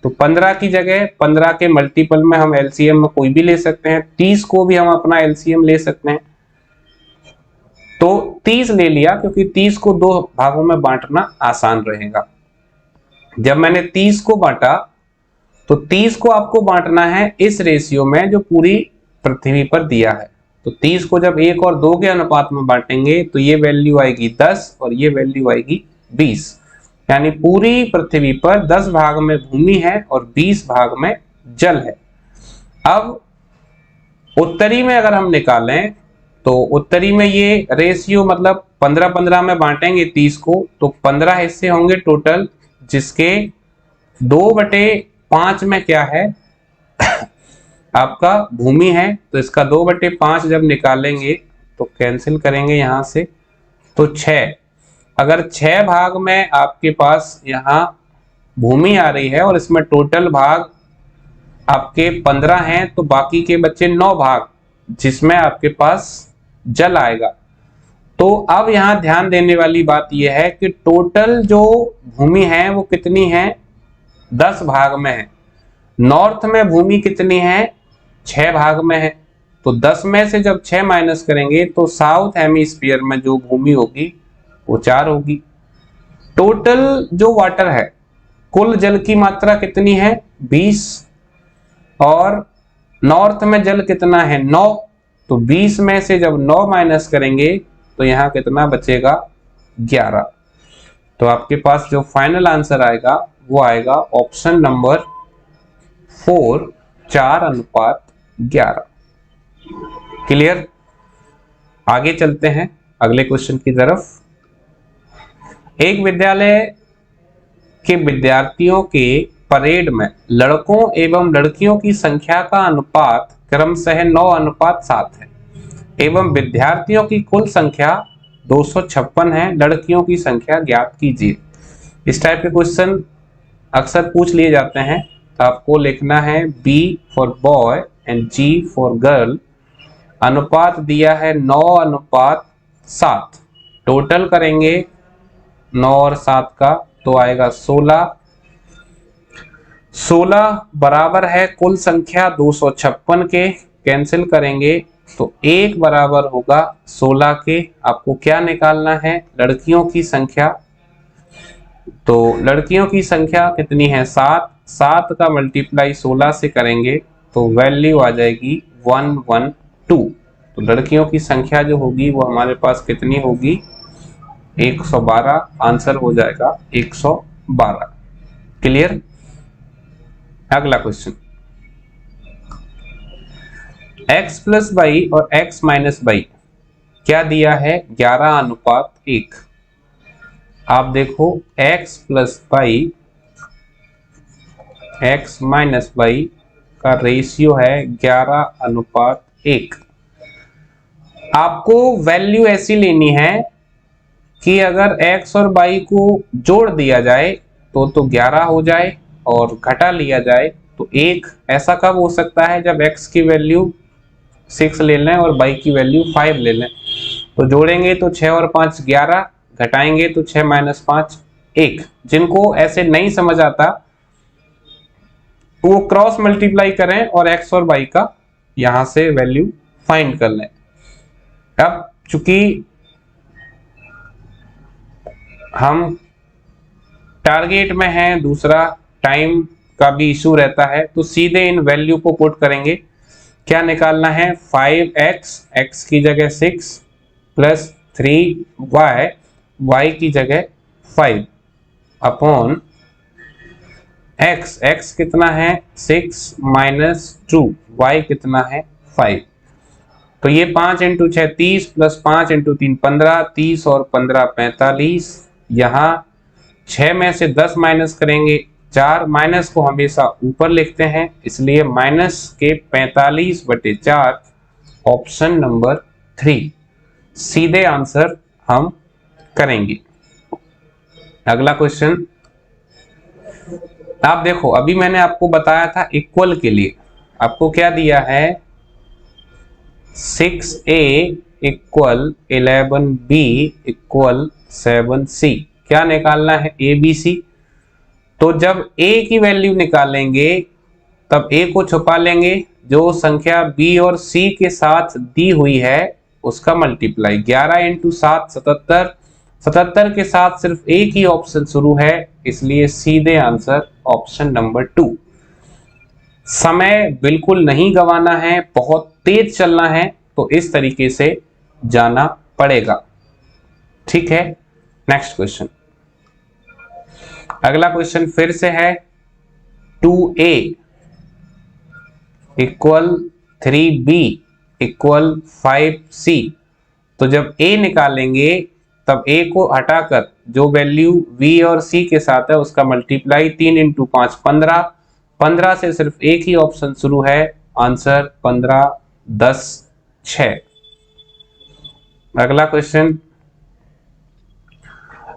तो 15 की जगह 15 के मल्टीपल में हम एलसीएम में कोई भी ले सकते हैं। 30 को भी हम अपना एलसीएम ले सकते हैं। तो 30 ले लिया क्योंकि 30 को 2 भागों में बांटना आसान रहेगा। जब मैंने 30 को बांटा तो 30 को आपको बांटना है इस रेशियो में जो पूरी पृथ्वी पर दिया है। तो 30 को जब 1 और 2 के अनुपात में बांटेंगे तो ये वैल्यू आएगी 10 और ये वैल्यू आएगी 20। यानी पूरी पृथ्वी पर 10 भाग में भूमि है और 20 भाग में जल है। अब उत्तरी में अगर हम निकालें तो उत्तरी में ये रेशियो मतलब 15-15 में बांटेंगे 30 को, तो 15 हिस्से होंगे टोटल, जिसके 2/5 में क्या है? आपका भूमि है। तो इसका 2/5 जब निकालेंगे तो कैंसिल करेंगे यहां से, तो 6। अगर 6 भाग में आपके पास यहाँ भूमि आ रही है और इसमें टोटल भाग आपके 15 हैं, तो बाकी के बच्चे 9 भाग जिसमें आपके पास जल आएगा। तो अब यहाँ ध्यान देने वाली बात यह है कि टोटल जो भूमि है वो कितनी है? 10 भाग में है। नॉर्थ में भूमि कितनी है? 6 भाग में है। तो 10 में से जब 6 माइनस करेंगे तो साउथ हेमिस्फीयर में जो भूमि होगी वो 4 होगी। टोटल जो वाटर है, कुल जल की मात्रा कितनी है? 20। और नॉर्थ में जल कितना है? 9। तो 20 में से जब 9 माइनस करेंगे तो यहाँ कितना बचेगा? 11। तो आपके पास जो फाइनल आंसर आएगा वो आएगा ऑप्शन नंबर 4, 4:11। क्लियर? आगे चलते हैं अगले क्वेश्चन की तरफ। एक विद्यालय के विद्यार्थियों के परेड में लड़कों एवं लड़कियों की संख्या का अनुपात क्रमशः 9:7 है एवं विद्यार्थियों की कुल संख्या 256 है। लड़कियों की संख्या ज्ञात कीजिए। इस टाइप के क्वेश्चन अक्सर पूछ लिए जाते हैं। तो आपको लिखना है B for boy and G for girl. अनुपात दिया है 9:7। टोटल करेंगे 9 और 7 का तो आएगा 16। 16 बराबर है कुल संख्या 256 के, कैंसिल करेंगे तो 1 बराबर होगा 16 के। आपको क्या निकालना है? लड़कियों की संख्या। तो लड़कियों की संख्या कितनी है? 7। 7 का मल्टीप्लाई 16 से करेंगे तो वैल्यू आ जाएगी 112। तो लड़कियों की संख्या जो होगी वो हमारे पास कितनी होगी? 112। आंसर हो जाएगा 112। क्लियर? अगला क्वेश्चन, x प्लस वाई और x माइनस वाई क्या दिया है? 11:1। आप देखो x plus Y x minus Y का रेशियो है 11:1। आपको वैल्यू ऐसी लेनी है कि अगर x और y को जोड़ दिया जाए तो 11 हो जाए और घटा लिया जाए तो 1। ऐसा कब हो सकता है? जब x की वैल्यू 6 ले लें और y की वैल्यू 5 ले लें। तो जोड़ेंगे तो 6 और 5 11, घटाएंगे तो 6 माइनस 5 1। जिनको ऐसे नहीं समझ आता वो क्रॉस मल्टीप्लाई करें और x और y का यहां से वैल्यू फाइंड कर लें। अब चूंकि हम टारगेट में हैं, दूसरा टाइम का भी इशू रहता है, तो सीधे इन वैल्यू को पुट करेंगे। क्या निकालना है? 5x, x की जगह 6 प्लस 3y, y की जगह 5 अपॉन x, x कितना है? 6 माइनस 2, y कितना है? 5। तो ये 5 इंटू 6 30 प्लस 5 इंटू 3 15, 30 और 15 45। यहाँ 6 में से 10 माइनस करेंगे 4, माइनस को हमेशा ऊपर लिखते हैं इसलिए माइनस के 45/4, ऑप्शन नंबर 3 सीधे आंसर हम करेंगे। अगला क्वेश्चन, आप देखो अभी मैंने आपको बताया था इक्वल के लिए आपको क्या दिया है? 6a equal 11b equal 7c। क्या निकालना है? a b c। तो जब a की वैल्यू निकालेंगे तब a को छुपा लेंगे, जो संख्या b और c के साथ दी हुई है उसका मल्टीप्लाई। 11 इंटू 7 77, 77 के साथ सिर्फ एक ही ऑप्शन शुरू है इसलिए सीधे आंसर ऑप्शन नंबर 2। समय बिल्कुल नहीं गंवाना है, बहुत तेज चलना है, तो इस तरीके से जाना पड़ेगा। ठीक है, नेक्स्ट क्वेश्चन। अगला क्वेश्चन फिर से है 2a equal 3b equal 5c। तो जब a निकालेंगे तब a को हटाकर जो वैल्यू v और c के साथ है उसका मल्टीप्लाई। 3 इंटू 5 15, 15 से सिर्फ एक ही ऑप्शन शुरू है, आंसर 15 10 6। अगला क्वेश्चन,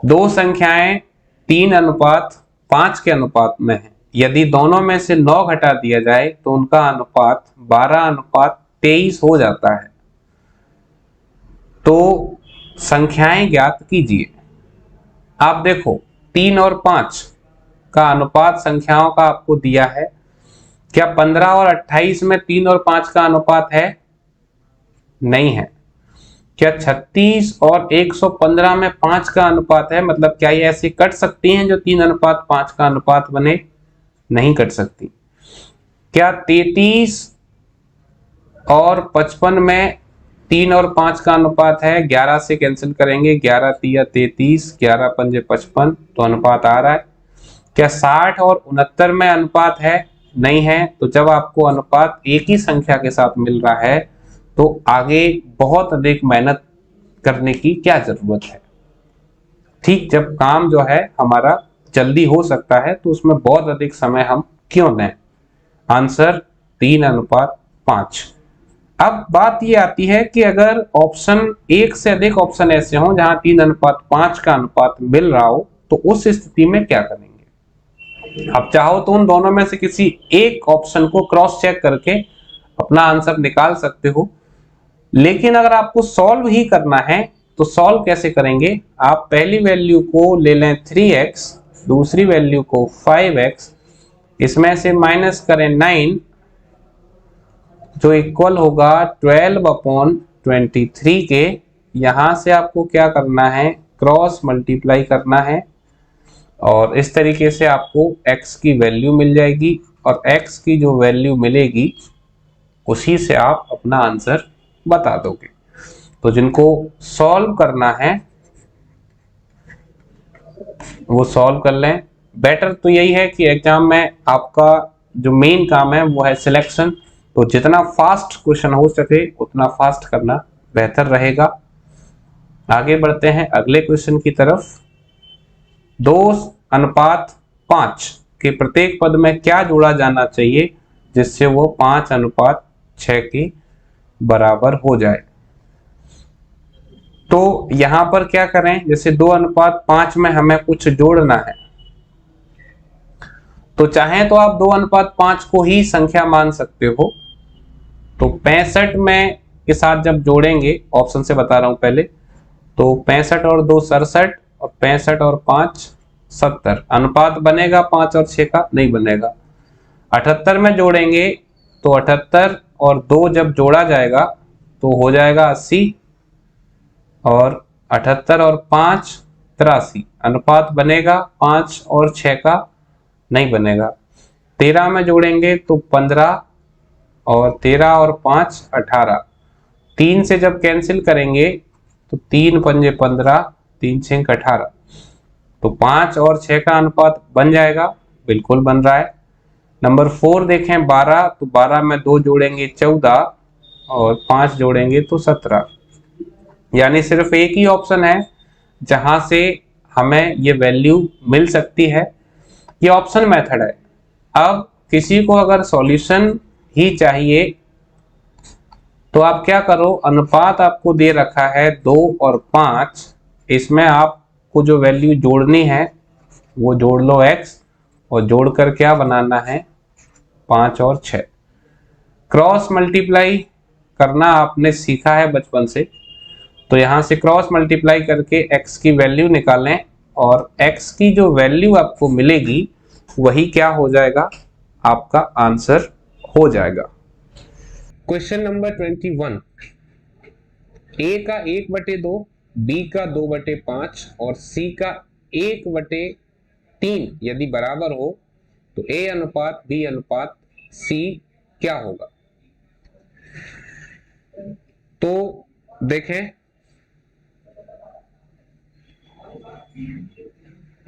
दो संख्याएं 3:5 के अनुपात में है, यदि दोनों में से 9 घटा दिया जाए तो उनका अनुपात 12:23 हो जाता है। तो संख्याएं ज्ञात कीजिए। आप देखो 3 और 5 का अनुपात संख्याओं का आपको दिया है। क्या 15 और 28 में 3 और 5 का अनुपात है? नहीं है। क्या 36 और 115 में 5 का अनुपात है? मतलब क्या ये ऐसे कट सकती हैं जो 3:5 का अनुपात बने? नहीं कट सकती। क्या 33 और 55 में 3 और 5 का अनुपात है? 11 से कैंसिल करेंगे, 11 तिया 33, 11 पंजे 55, तो अनुपात आ रहा है। क्या 60 और 69 में अनुपात है? नहीं है। तो जब आपको अनुपात एक ही संख्या के साथ मिल रहा है तो आगे बहुत अधिक मेहनत करने की क्या जरूरत है। ठीक, जब काम जो है हमारा जल्दी हो सकता है तो उसमें बहुत अधिक समय हम क्यों लें। आंसर 3:5। अब बात ये आती है कि अगर ऑप्शन एक से अधिक ऑप्शन ऐसे हों जहां 3:5 का अनुपात मिल रहा हो तो उस स्थिति में क्या करेंगे। अब चाहो तो उन दोनों में से किसी एक ऑप्शन को क्रॉस चेक करके अपना आंसर निकाल सकते हो, लेकिन अगर आपको सॉल्व ही करना है तो सॉल्व कैसे करेंगे। आप पहली वैल्यू को ले लें 3x, दूसरी वैल्यू को 5x, इसमें से माइनस करें 9 जो इक्वल होगा 12/23 के। यहां से आपको क्या करना है, क्रॉस मल्टीप्लाई करना है और इस तरीके से आपको x की वैल्यू मिल जाएगी और x की जो वैल्यू मिलेगी उसी से आप अपना आंसर बता दोगे। तो जिनको सॉल्व करना है वो सॉल्व कर लें। बेटर तो यही है कि एग्जाम में आपका जो मेन काम है वो है सिलेक्शन, तो जितना फास्ट क्वेश्चन हो सके उतना फास्ट करना बेहतर रहेगा। आगे बढ़ते हैं अगले क्वेश्चन की तरफ। 2:5 के प्रत्येक पद में क्या जोड़ा जाना चाहिए जिससे वो 5:6 के बराबर हो जाए। तो यहां पर क्या करें, जैसे 2:5 में हमें कुछ जोड़ना है, तो चाहें तो आप 2:5 को ही संख्या मान सकते हो। तो 65 में के साथ जब जोड़ेंगे, ऑप्शन से बता रहा हूं पहले, तो 65 और 2 67 और 65 और 5 70। अनुपात बनेगा 5 और 6 का? नहीं बनेगा। 78 में जोड़ेंगे तो 78 और 2 जब जोड़ा जाएगा तो हो जाएगा 80 और 78 और 5 83। अनुपात बनेगा 5 और 6 का? नहीं बनेगा। 13 में जोड़ेंगे तो 15 और 13 और 5 18। 3 से जब कैंसिल करेंगे तो 3 पंजे 15, 3 6 18। तो 5 और 6 का अनुपात बन जाएगा, बिल्कुल बन रहा है। नंबर 4 देखें 12, तो 12 में 2 जोड़ेंगे 14 और 5 जोड़ेंगे तो 17। यानी सिर्फ एक ही ऑप्शन है जहां से हमें ये वैल्यू मिल सकती है, ये ऑप्शन मेथड है। अब किसी को अगर सॉल्यूशन ही चाहिए तो आप क्या करो, अनुपात आपको दे रखा है 2 और 5, इसमें आपको जो वैल्यू जोड़नी है वो जोड़ लो x और जोड़कर क्या बनाना है 5 और 6। क्रॉस मल्टीप्लाई करना आपने सीखा है बचपन से, तो यहां से क्रॉस मल्टीप्लाई करके x की वैल्यू निकालें और x की जो वैल्यू आपको मिलेगी वही क्या हो जाएगा, आपका आंसर हो जाएगा। Question number 21। a का 1/2, b का 2/5 और c का 1/3 यदि बराबर हो तो a अनुपात b अनुपात c क्या होगा। तो देखें,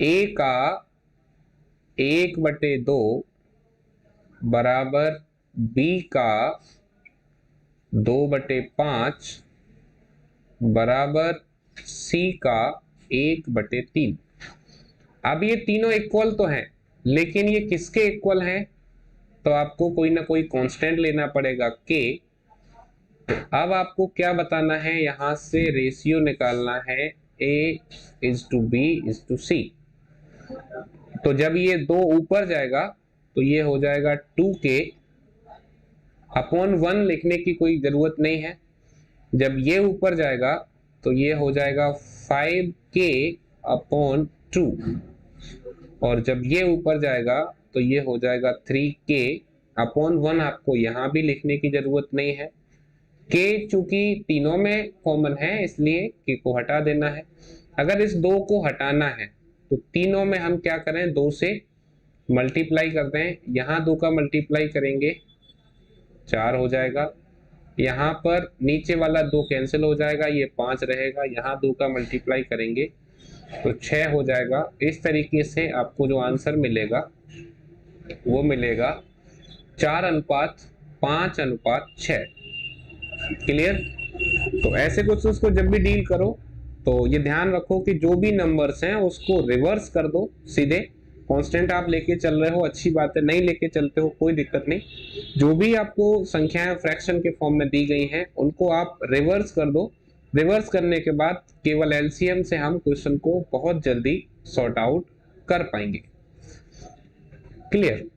a का 1/2 बराबर b का 2/5 बराबर c का 1/3। अब ये तीनों इक्वल तो हैं, लेकिन ये किसके इक्वल हैं, तो आपको कोई ना कोई कांस्टेंट लेना पड़ेगा k। तो अब आपको क्या बताना है, यहां से रेशियो निकालना है a:b:c। तो जब ये 2 ऊपर जाएगा तो ये हो जाएगा 2k अपॉन 1, लिखने की कोई जरूरत नहीं है। जब ये ऊपर जाएगा तो ये हो जाएगा 5k अपॉन 2 और जब ये ऊपर जाएगा तो ये हो जाएगा 3k अपॉन 1। आपको यहां भी लिखने की जरूरत नहीं है, k चूंकि तीनों में कॉमन है इसलिए k को हटा देना है। अगर इस 2 को हटाना है तो तीनों में हम क्या करें, 2 से मल्टीप्लाई कर दें। यहां 2 का मल्टीप्लाई करेंगे 4 हो जाएगा, यहाँ पर नीचे वाला 2 कैंसिल हो जाएगा, ये 5 रहेगा। यहाँ 2 का मल्टीप्लाई करेंगे तो 6 हो जाएगा। इस तरीके से आपको जो आंसर मिलेगा वो मिलेगा 4:5:6। क्लियर। तो ऐसे क्वेश्चंस को जब भी डील करो तो ये ध्यान रखो कि जो भी नंबर्स हैं उसको रिवर्स कर दो सीधे। कांस्टेंट आप लेके चल रहे हो अच्छी बात है, नहीं लेके चलते हो कोई दिक्कत नहीं। जो भी आपको संख्याएं फ्रैक्शन के फॉर्म में दी गई हैं उनको आप रिवर्स कर दो। रिवर्स करने के बाद केवल एलसीएम से हम क्वेश्चन को बहुत जल्दी सॉर्ट आउट कर पाएंगे। क्लियर।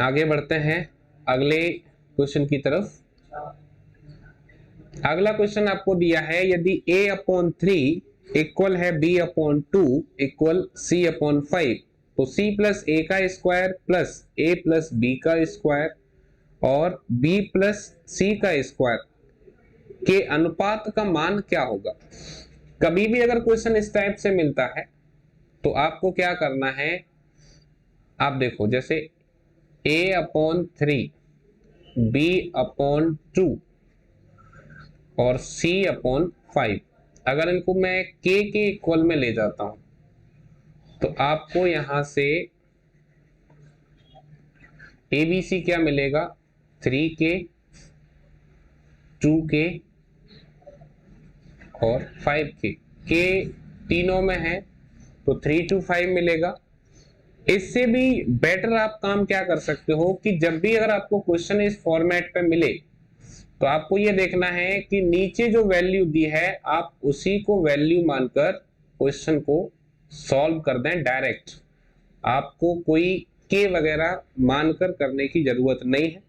आगे बढ़ते हैं अगले क्वेश्चन की तरफ। अगला क्वेश्चन आपको दिया है, यदि a/3 इक्वल है b/2 इक्वल c/5 तो c प्लस ए का square plus a plus B का स्क्वायर और b प्लस सी का स्क्वायर के अनुपात का मान क्या होगा। कभी भी अगर क्वेश्चन इस टाइप से मिलता है तो आपको क्या करना है, आप देखो जैसे a/3, b/2 और c/5, अगर इनको मैं k के इक्वल में ले जाता हूं तो आपको यहां से ABC क्या मिलेगा, 3k, 2k और 5k। k तीनों में है तो 3 to 5 मिलेगा। इससे भी बेटर आप काम क्या कर सकते हो कि जब भी अगर आपको क्वेश्चन इस फॉर्मेट पे मिले तो आपको ये देखना है कि नीचे जो वैल्यू दी है आप उसी को वैल्यू मानकर क्वेश्चन को सॉल्व कर दें डायरेक्ट। आपको कोई के वगैरह मानकर करने की जरूरत नहीं है,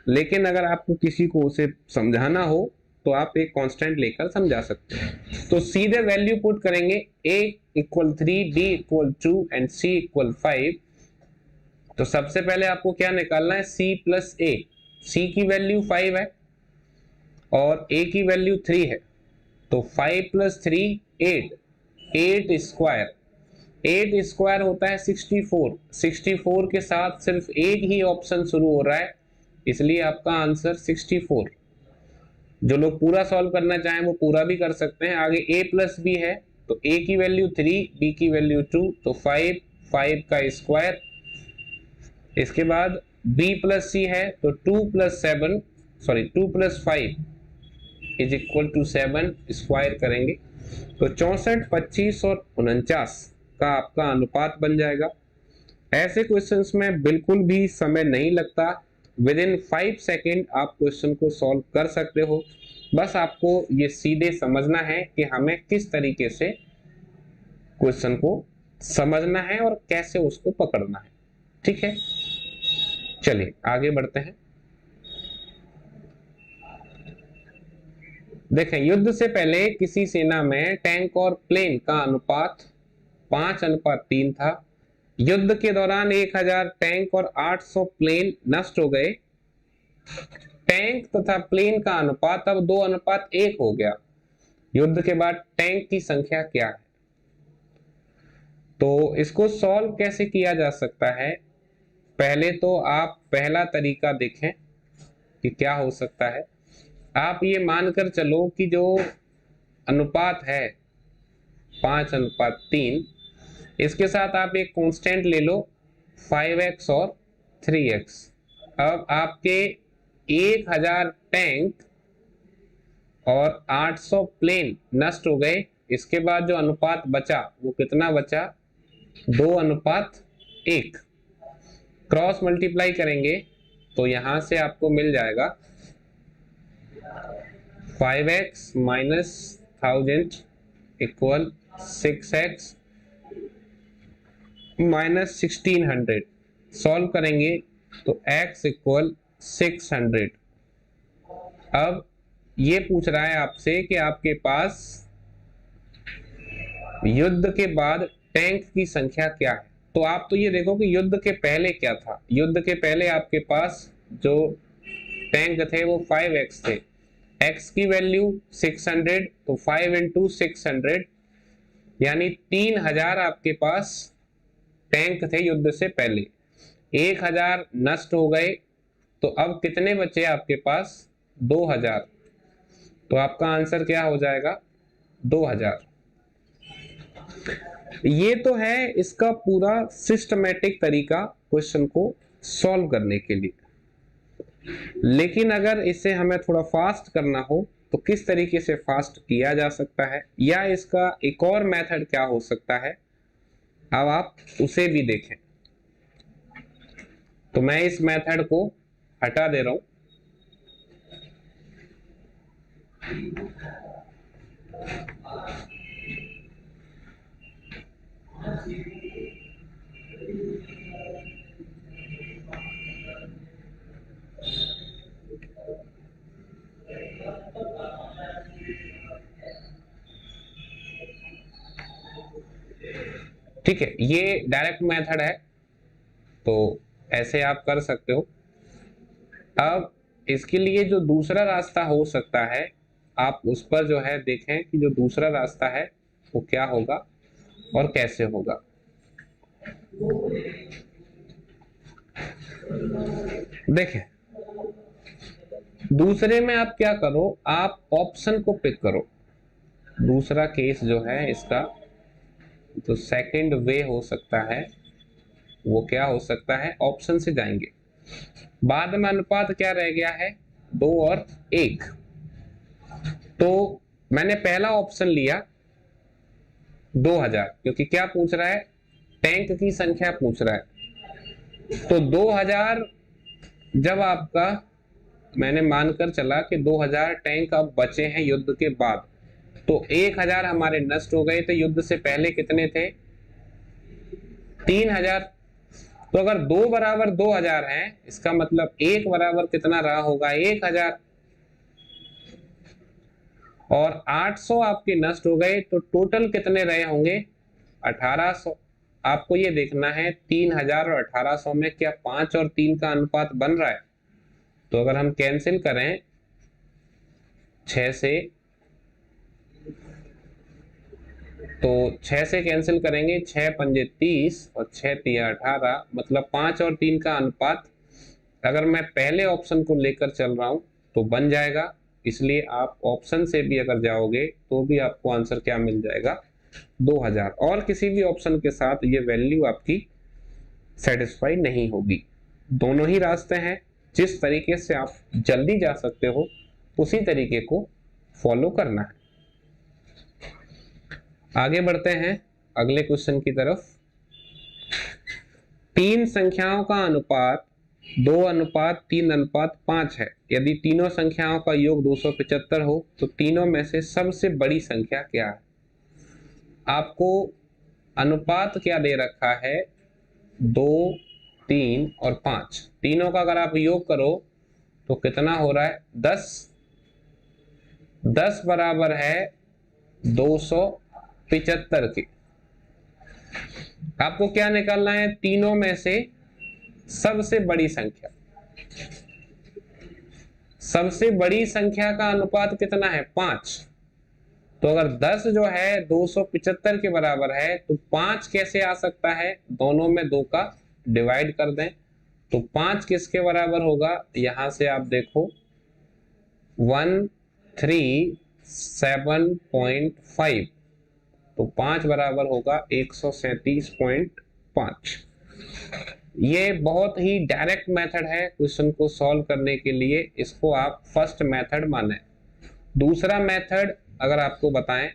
लेकिन अगर आपको किसी को उसे समझाना हो तो आप एक कांस्टेंट लेकर समझा सकते हैं। तो सीधे वैल्यू पुट करेंगे a equal 3, d equal 2 and c equal 5। तो सबसे पहले आपको क्या निकालना है, c प्लस a। c की वैल्यू 5 है और a की वैल्यू 3 है, तो 5 प्लस 3 8, 8 स्क्वायर, 8 स्क्वायर होता है 64। 64 के साथ सिर्फ एक ही ऑप्शन शुरू हो रहा है, इसलिए आपका आंसर 64। जो लोग पूरा सॉल्व करना चाहें वो पूरा भी कर सकते हैं। आगे a प्लस बी है तो a की वैल्यू 3, b की वैल्यू 2, तो 5, 5 का स्क्वायर। इसके बाद b प्लस सी है तो 2 plus 7, sorry 2 plus 5 is equal to 7, square करेंगे तो 64, 25 और 49 का आपका अनुपात बन जाएगा। ऐसे क्वेश्चंस में बिल्कुल भी समय नहीं लगता, विद इन 5 सेकेंड आप क्वेश्चन को सॉल्व कर सकते हो। बस आपको ये सीधे समझना है कि हमें किस तरीके से क्वेश्चन को समझना है और कैसे उसको पकड़ना है। ठीक है, चलिए आगे बढ़ते हैं। देखें, युद्ध से पहले किसी सेना में टैंक और प्लेन का अनुपात 5:3 था। युद्ध के दौरान 1000 टैंक और 800 प्लेन नष्ट हो गए। टैंक तथा प्लेन का अनुपात अब 2:1 हो गया। युद्ध के बाद टैंक की संख्या क्या है। तो इसको सॉल्व कैसे किया जा सकता है, पहले तो आप पहला तरीका देखें कि क्या हो सकता है। आप ये मानकर चलो कि जो अनुपात है 5:3, इसके साथ आप एक कांस्टेंट ले लो 5x और 3x। अब आपके 1000 टैंक और 800 प्लेन नष्ट हो गए। इसके बाद जो अनुपात बचा वो कितना बचा, 2:1। क्रॉस मल्टीप्लाई करेंगे तो यहां से आपको मिल जाएगा 5x minus 1000 equal 6x minus 1600। Solve करेंगे तो x इक्वल 600। अब ये पूछ रहा है आपसे कि आपके पास युद्ध के बाद टैंक की संख्या क्या है। तो आप तो ये देखो कि युद्ध के पहले क्या था। युद्ध के पहले आपके पास जो टैंक थे वो 5x थे। x की वैल्यू 600, तो 5 इंटू 600 यानी 3000 आपके पास टैंक थे युद्ध से पहले। 1000 नष्ट हो गए, तो अब कितने बचे आपके पास, 2000। तो आपका आंसर क्या हो जाएगा, 2000। ये तो है इसका पूरा सिस्टमैटिक तरीका क्वेश्चन को सॉल्व करने के लिए। लेकिन अगर इसे हमें थोड़ा फास्ट करना हो तो किस तरीके से फास्ट किया जा सकता है, या इसका एक और मेथड क्या हो सकता है, अब आप उसे भी देखें। तो मैं इस मेथड को हटा दे रहा हूं। ठीक है, ये डायरेक्ट मेथड है, तो ऐसे आप कर सकते हो। अब इसके लिए जो दूसरा रास्ता हो सकता है, आप उस पर जो है देखें कि जो दूसरा रास्ता है वो क्या होगा और कैसे होगा। देखें, दूसरे में आप क्या करो, आप ऑप्शन को पिक करो। दूसरा केस जो है इसका, तो सेकंड वे हो सकता है, वो क्या हो सकता है, ऑप्शन से जाएंगे। बाद में अनुपात क्या रह गया है, 2 और 1। तो मैंने पहला ऑप्शन लिया 2000, क्योंकि क्या पूछ रहा है, टैंक की संख्या पूछ रहा है। तो 2000 जब आपका, मैंने मानकर चला कि 2000 टैंक अब बचे हैं युद्ध के बाद, तो 1000 हमारे नष्ट हो गए थे। युद्ध से पहले कितने थे, 3000। तो अगर 2 बराबर 2000 है, इसका मतलब 1 बराबर कितना रहा होगा, 1000। और 800 आपके नष्ट हो गए, तो टोटल कितने रहे होंगे, 1800। आपको ये देखना है 3000 और 1800 में क्या 5 और 3 का अनुपात बन रहा है। तो अगर हम कैंसिल करें 6 से, तो 6 से कैंसिल करेंगे, 6 पंजे 30 और 6 तिया 18, मतलब 5 और 3 का अनुपात अगर मैं पहले ऑप्शन को लेकर चल रहा हूं तो बन जाएगा। इसलिए आप ऑप्शन से भी अगर जाओगे तो भी आपको आंसर क्या मिल जाएगा, 2000। और किसी भी ऑप्शन के साथ ये वैल्यू आपकी सेटिस्फाई नहीं होगी। दोनों ही रास्ते हैं, जिस तरीके से आप जल्दी जा सकते हो उसी तरीके को फॉलो करना है। आगे बढ़ते हैं अगले क्वेश्चन की तरफ। 3 संख्याओं का अनुपात 2:3:5 है। यदि तीनों संख्याओं का योग 275 हो तो तीनों में से सबसे बड़ी संख्या क्या है। आपको अनुपात क्या दे रखा है, 2, 3 और 5। तीनों का अगर आप योग करो तो कितना हो रहा है, 10। 10 बराबर है 275 के। आपको क्या निकालना है, तीनों में से सबसे बड़ी संख्या। सबसे बड़ी संख्या का अनुपात कितना है, 5। तो अगर 10 जो है 275 के बराबर है तो 5 कैसे आ सकता है, दोनों में 2 का डिवाइड कर दें तो 5 किसके बराबर होगा, यहां से आप देखो 137.5, तो 5 बराबर होगा 137.5। ये बहुत ही डायरेक्ट मेथड है क्वेश्चन को सॉल्व करने के लिए, इसको आप फर्स्ट मेथड माने। दूसरा मेथड अगर आपको बताएं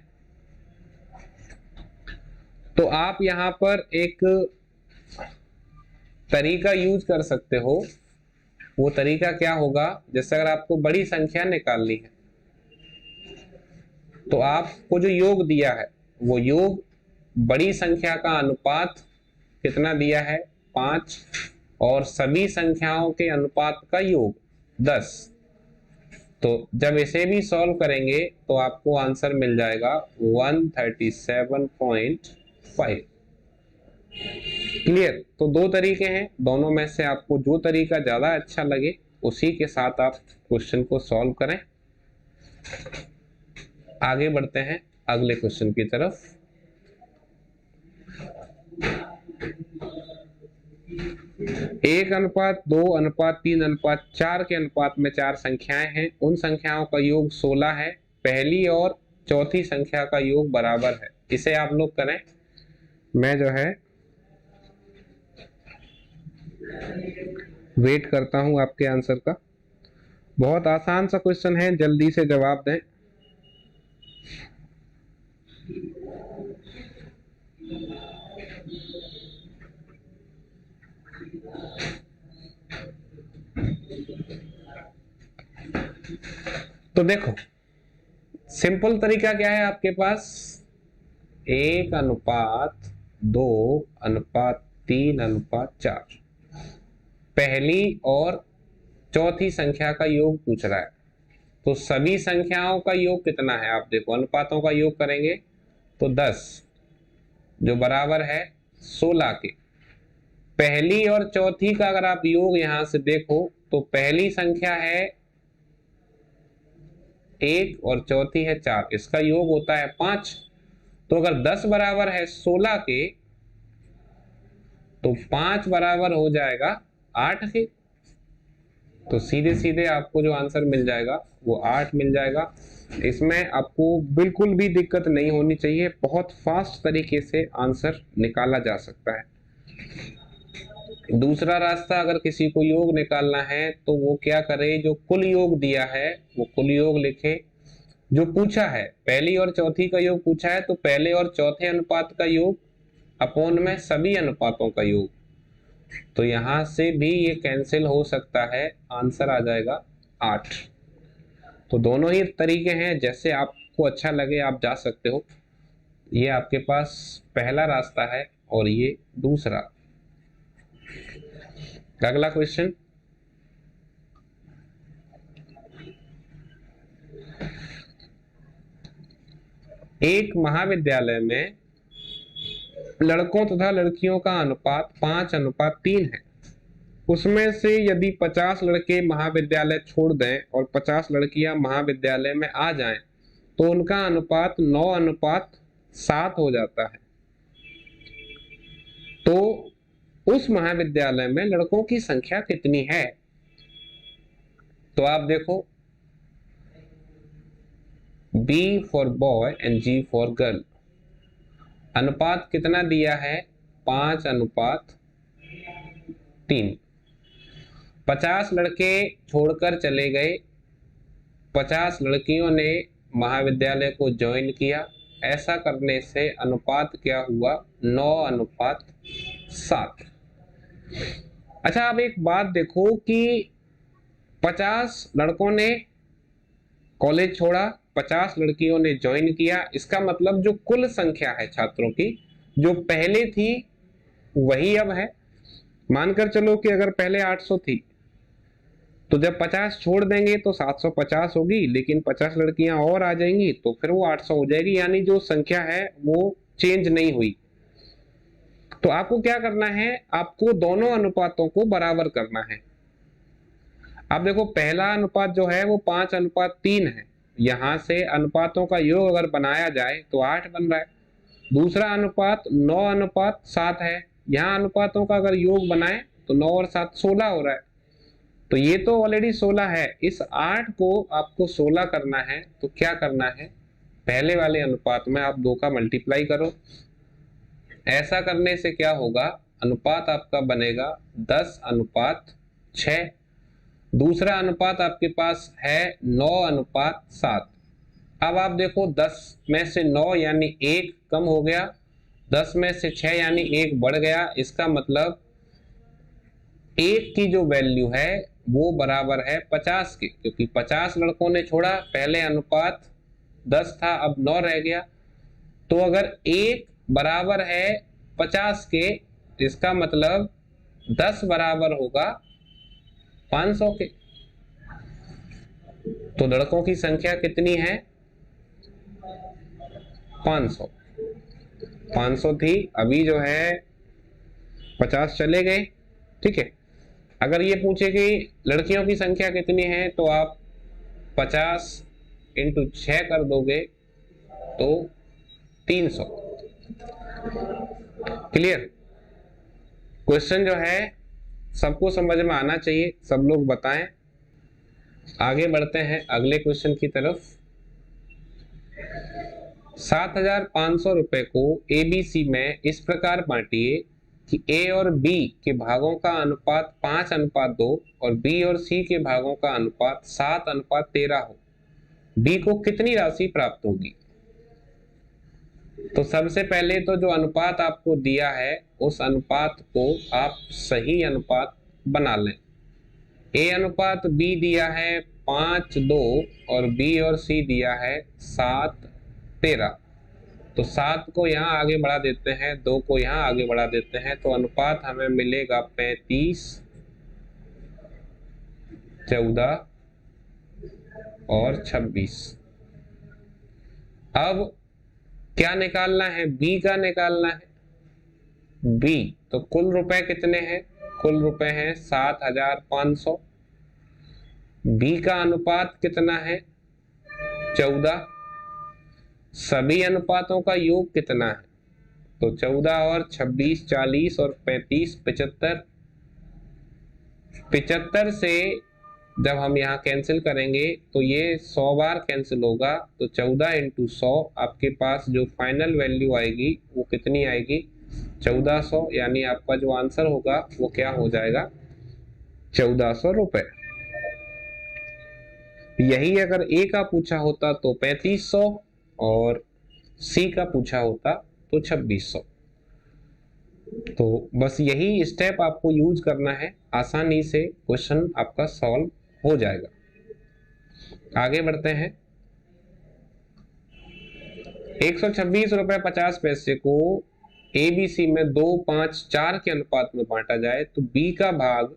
तो आप यहां पर एक तरीका यूज कर सकते हो। वो तरीका क्या होगा, जैसे अगर आपको बड़ी संख्या निकालनी है तो आपको जो योग दिया है वो योग बड़ी संख्या का अनुपात कितना दिया है, 5, और सभी संख्याओं के अनुपात का योग 10। तो जब इसे भी सॉल्व करेंगे तो आपको आंसर मिल जाएगा 137.5। क्लियर। तो 2 तरीके हैं, दोनों में से आपको जो तरीका ज्यादा अच्छा लगे उसी के साथ आप क्वेश्चन को सॉल्व करें। आगे बढ़ते हैं अगले क्वेश्चन की तरफ। एक अनुपात 2:3:4 के अनुपात में 4 संख्याएं हैं। उन संख्याओं का योग 16 है। पहली और चौथी संख्या का योग बराबर है। इसे आप लोग करें, मैं जो है वेट करता हूं आपके आंसर का। बहुत आसान सा क्वेश्चन है, जल्दी से जवाब दें। तो देखो सिंपल तरीका क्या है आपके पास, 1:2:3:4 पहली और चौथी संख्या का योग पूछ रहा है। तो सभी संख्याओं का योग कितना है, आप देखो अनुपातों का योग करेंगे तो 10 जो बराबर है 16 के। पहली और चौथी का अगर आप योग यहां से देखो तो पहली संख्या है 1 और चौथी है 4, इसका योग होता है 5। तो अगर 10 बराबर है 16 के तो 5 बराबर हो जाएगा 8 के। तो सीधे सीधे आपको जो आंसर मिल जाएगा वो 8 मिल जाएगा। इसमें आपको बिल्कुल भी दिक्कत नहीं होनी चाहिए, बहुत फास्ट तरीके से आंसर निकाला जा सकता है। दूसरा रास्ता, अगर किसी को योग निकालना है तो वो क्या करे, जो कुल योग दिया है वो कुल योग लिखे। जो पूछा है पहली और चौथी का योग पूछा है तो पहले और चौथे अनुपात का योग अपॉन में सभी अनुपातों का योग। तो यहां से भी ये कैंसिल हो सकता है, आंसर आ जाएगा 8। तो दोनों ही तरीके हैं, जैसे आपको अच्छा लगे आप जा सकते हो। ये आपके पास पहला रास्ता है और ये दूसरा। अगला क्वेश्चन, एक महाविद्यालय में लड़कों तथा लड़कियों का अनुपात 5:3 है। उसमें से यदि 50 लड़के महाविद्यालय छोड़ दें और 50 लड़कियां महाविद्यालय में आ जाएं तो उनका अनुपात 9:7 हो जाता है। तो उस महाविद्यालय में लड़कों की संख्या कितनी है? तो आप देखो, B for boy and G for girl. अनुपात कितना दिया है? 5:3। 50 लड़के छोड़कर चले गए, 50 लड़कियों ने महाविद्यालय को ज्वाइन किया। ऐसा करने से अनुपात क्या हुआ? 9:7। अच्छा, अब एक बात देखो कि 50 लड़कों ने कॉलेज छोड़ा, 50 लड़कियों ने ज्वाइन किया, इसका मतलब जो कुल संख्या है छात्रों की, जो पहले थी वही अब है। मानकर चलो कि अगर पहले 800 थी तो जब 50 छोड़ देंगे तो 750 होगी, लेकिन 50 लड़कियां और आ जाएंगी तो फिर वो 800 हो जाएगी, यानी जो संख्या है वो चेंज नहीं हुई। तो आपको क्या करना है, आपको दोनों अनुपातों को बराबर करना है। अब देखो, पहला अनुपात जो है वो 5:3 है, यहां से अनुपातों का योग अगर बनाया जाए तो 8 बन रहा है। दूसरा अनुपात 9:7 है, यहां अनुपातों का अगर योग बनाए तो 9 और 7 16 हो रहा है। तो ये तो ऑलरेडी 16 है, इस 8 को आपको 16 करना है। तो क्या करना है, पहले वाले अनुपात में आप 2 का मल्टीप्लाई करो। ऐसा करने से क्या होगा, अनुपात आपका बनेगा 10:6। दूसरा अनुपात आपके पास है 9:7। अब आप देखो, 10 में से 9 यानी 1 कम हो गया, 10 में से 6 यानी 1 बढ़ गया। इसका मतलब 1 की जो वैल्यू है वो बराबर है 50 के, क्योंकि 50 लड़कों ने छोड़ा, पहले अनुपात 10 था अब 9 रह गया। तो अगर 1 बराबर है 50 के, इसका मतलब 10 बराबर होगा 500 के। तो लड़कों की संख्या कितनी है? 500। 500 थी, अभी जो है 50 चले गए, ठीक है। अगर ये पूछे कि लड़कियों की संख्या कितनी है तो आप 50 × 6 कर दोगे तो 300। क्लियर? क्वेश्चन जो है सबको समझ में आना चाहिए, सब लोग बताएं। आगे बढ़ते हैं अगले क्वेश्चन की तरफ। 7,500 रुपए को ABC में इस प्रकार बांटिए कि A और B के भागों का अनुपात 5:2 और B और C के भागों का अनुपात 7:13 हो। B को कितनी राशि प्राप्त होगी? तो सबसे पहले तो जो अनुपात आपको दिया है उस अनुपात को आप सही अनुपात बना लें। A अनुपात B दिया है 5:2 और B और C दिया है 7:13। तो 7 को यहाँ आगे बढ़ा देते हैं, 2 को यहाँ आगे बढ़ा देते हैं, तो अनुपात हमें मिलेगा 35, 14 और 26। अब क्या निकालना है? B का निकालना है। बी। तो कुल रुपए कितने हैं? कुल रुपए हैं 7,500। बी का अनुपात कितना है? 14। सभी अनुपातों का योग कितना है? तो 14 और 26 40 और 35 75। 75 से जब हम यहाँ कैंसिल करेंगे तो ये 100 बार कैंसिल होगा। तो 14 इंटू 100 आपके पास जो फाइनल वैल्यू आएगी वो कितनी आएगी? 1400। यानी आपका जो आंसर होगा वो क्या हो जाएगा? 1400 रुपए। यही अगर ए का पूछा होता तो 3500 और सी का पूछा होता तो 2600। तो बस यही स्टेप आपको यूज करना है, आसानी से क्वेश्चन आपका सॉल्व हो जाएगा। आगे बढ़ते हैं। 126 रुपए 50 पैसे को एबीसी में 2, 5, 4 के अनुपात में बांटा जाए तो बी का भाग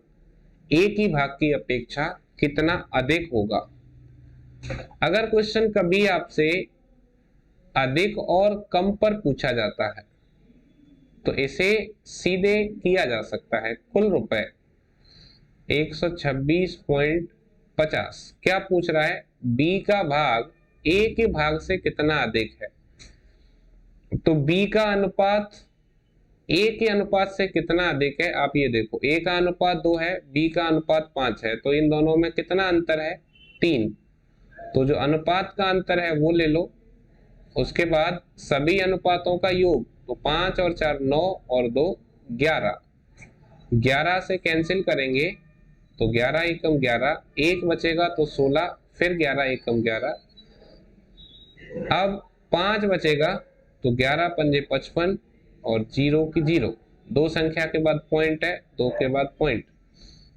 ए की भाग की अपेक्षा कितना अधिक होगा? अगर क्वेश्चन कभी आपसे अधिक और कम पर पूछा जाता है तो इसे सीधे किया जा सकता है। कुल रुपए 126.50। क्या पूछ रहा है? बी का भाग ए के भाग से कितना अधिक है। तो बी का अनुपात ए के अनुपात से कितना अधिक है? आप ये देखो, ए का अनुपात 2 है, बी का अनुपात 5 है, तो इन दोनों में कितना अंतर है? 3। तो जो अनुपात का अंतर है वो ले लो। उसके बाद सभी अनुपातों का योग, तो 5 और 4 9 और 2 11। 11 से कैंसिल करेंगे तो 11 एकम 11, 1 बचेगा तो 16, फिर 11 एकम 11। अब 5 बचेगा तो 11 पंजे 55 और 0 की 0। 2 संख्या के बाद पॉइंट है, 2 के बाद पॉइंट।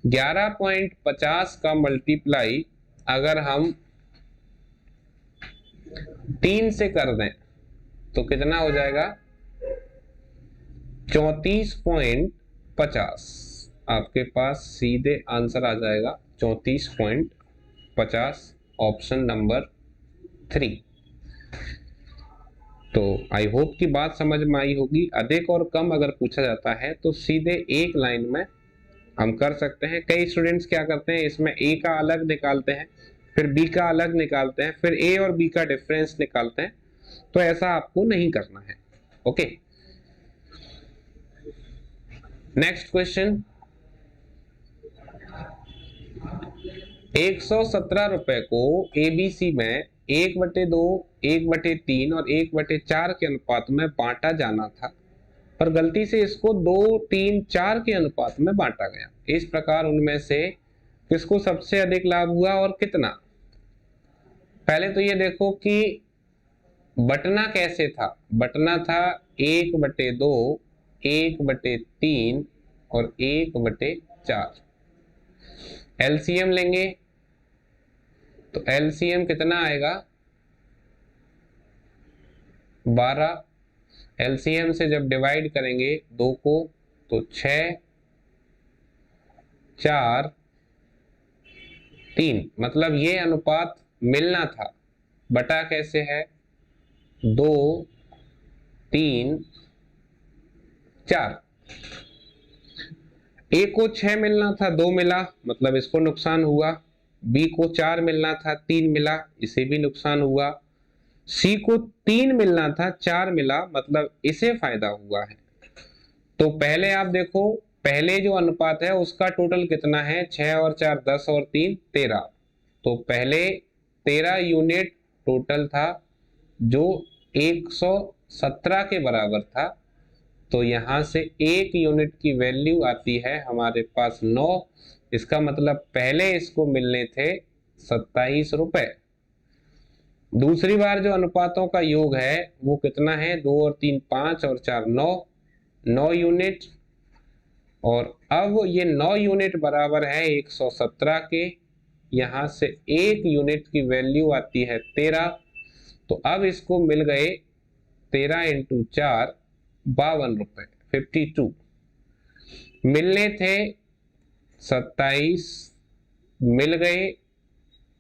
11.50 का मल्टीप्लाई अगर हम 3 से कर दें तो कितना हो जाएगा? 34.50। आपके पास सीधे आंसर आ जाएगा 34.50, ऑप्शन नंबर 3। तो आई होप की बात समझ में आई होगी। अधिक और कम अगर पूछा जाता है तो सीधे एक लाइन में हम कर सकते हैं। कई स्टूडेंट्स क्या करते हैं, इसमें ए का अलग निकालते हैं, फिर बी का अलग निकालते हैं, फिर ए और बी का डिफरेंस निकालते हैं। तो ऐसा आपको नहीं करना है। Okay, next question. 117 रुपए को एबीसी में 1/2, 1/3 और 1/4 के अनुपात में बांटा जाना था, पर गलती से इसको 2, 3, 4 के अनुपात में बांटा गया। इस प्रकार उनमें से किसको सबसे अधिक लाभ हुआ और कितना? पहले तो ये देखो कि बटना कैसे था। बटना था 1/2, 1/3 और 1/4। एलसीएम लेंगे तो एलसीएम कितना आएगा? 12। एलसीएम से जब डिवाइड करेंगे 2 को तो 6, 4, 3। मतलब ये अनुपात मिलना था। बटा कैसे है? 2, 3, 4। ए को 6 मिलना था, 2 मिला, मतलब इसको नुकसान हुआ। बी को 4 मिलना था, 3 मिला, इसे भी नुकसान हुआ। सी को 3 मिलना था, 4 मिला, मतलब इसे फायदा हुआ है। तो पहले आप देखो, पहले जो अनुपात है उसका टोटल कितना है? 6 और 4 10 और 3 13। तो पहले 13 यूनिट टोटल था जो 117 के बराबर था। तो यहां से 1 यूनिट की वैल्यू आती है हमारे पास 9। इसका मतलब पहले इसको मिलने थे 27 रुपए। दूसरी बार जो अनुपातों का योग है वो कितना है? 2 और 3 5 और 4 9 यूनिट। और अब ये 9 यूनिट बराबर है 117 के। यहां से 1 यूनिट की वैल्यू आती है 13। तो अब इसको मिल गए 13 इंटू 4 52 रुपए, 52। मिलने थे 27, मिल गए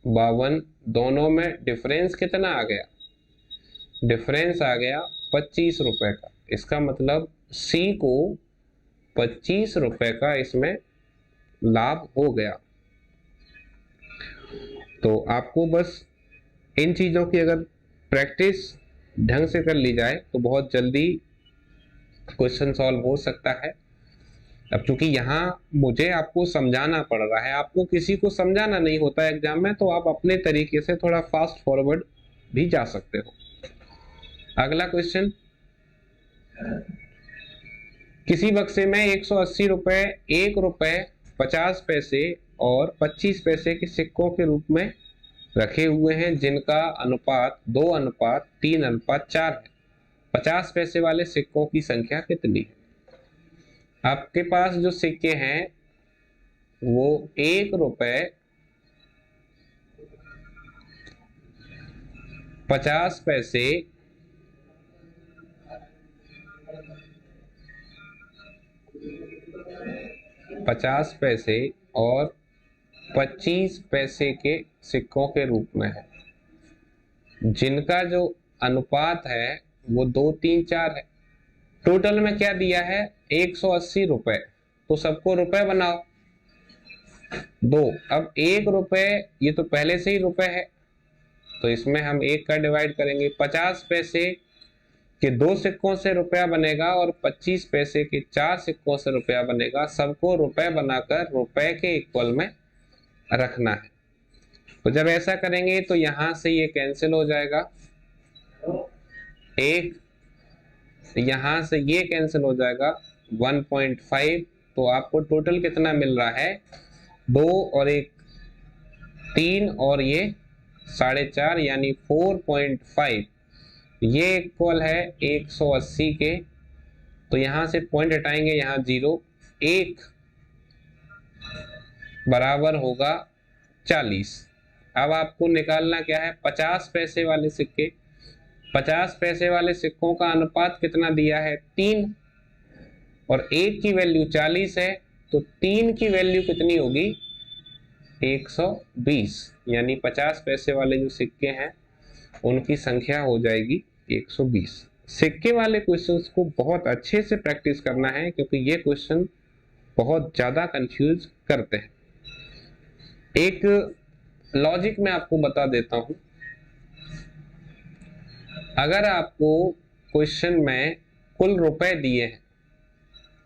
52। दोनों में डिफरेंस कितना आ गया? डिफरेंस आ गया 25 रुपए का। इसका मतलब सी को 25 रुपए का इसमें लाभ हो गया। तो आपको बस इन चीजों की अगर प्रैक्टिस ढंग से कर ली जाए तो बहुत जल्दी क्वेश्चन सॉल्व हो सकता है। अब चूंकि यहाँ मुझे आपको समझाना पड़ रहा है, आपको किसी को समझाना नहीं होता एग्जाम में, तो आप अपने तरीके से थोड़ा फास्ट फॉरवर्ड भी जा सकते हो। अगला क्वेश्चन, किसी बक्से में 180 रुपए, 1 रुपए 50 पैसे और 25 पैसे के सिक्कों के रूप में रखे हुए हैं, जिनका अनुपात 2:3:4 है। 50 पैसे वाले सिक्कों की संख्या कितनी है? आपके पास जो सिक्के हैं वो 1 रुपए, 50 पैसे, 50 पैसे और 25 पैसे के सिक्कों के रूप में है, जिनका जो अनुपात है वो 2:3:4 है। टोटल में क्या दिया है? 180 रुपए। तो सबको रुपए बनाओ, 2। अब 1 रुपए, ये तो पहले से ही रुपए है, तो इसमें हम 1 का डिवाइड करेंगे। 50 पैसे के 2 सिक्कों से रुपया बनेगा और 25 पैसे के 4 सिक्कों से रुपया बनेगा। सबको रुपए बनाकर रुपए के इक्वल में रखना है। तो जब ऐसा करेंगे तो यहां से ये कैंसिल हो जाएगा, एक यहां से ये कैंसिल हो जाएगा, 1.5। तो आपको टोटल कितना मिल रहा है? 2 और 1 3 और ये 4.5 यानी 4.5। ये इक्वल है 180 के। तो यहां से पॉइंट हटाएंगे, यहां 0, 1 बराबर होगा 40। अब आपको निकालना क्या है? 50 पैसे वाले सिक्के, 50 पैसे वाले सिक्कों का अनुपात कितना दिया है? 3, और 1 की वैल्यू 40 है, तो 3 की वैल्यू कितनी होगी? 120। यानी 50 पैसे वाले जो सिक्के हैं उनकी संख्या हो जाएगी 120। सिक्के वाले क्वेश्चंस को बहुत अच्छे से प्रैक्टिस करना है, क्योंकि ये क्वेश्चन बहुत ज्यादा कंफ्यूज करते हैं। एक लॉजिक मैं आपको बता देता हूं। अगर आपको क्वेश्चन में कुल रुपए दिए हैं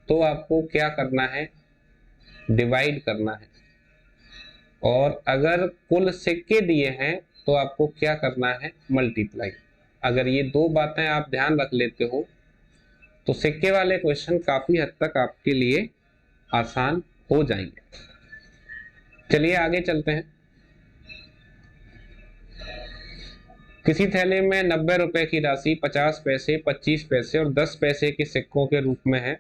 तो आपको क्या करना है? डिवाइड करना है। और अगर कुल सिक्के दिए हैं तो आपको क्या करना है? मल्टीप्लाई। अगर ये 2 बातें आप ध्यान रख लेते हो तो सिक्के वाले क्वेश्चन काफी हद तक आपके लिए आसान हो जाएंगे। चलिए आगे चलते हैं। किसी थैले में 90 रुपए की राशि 50 पैसे, 25 पैसे और 10 पैसे के सिक्कों के रूप में है।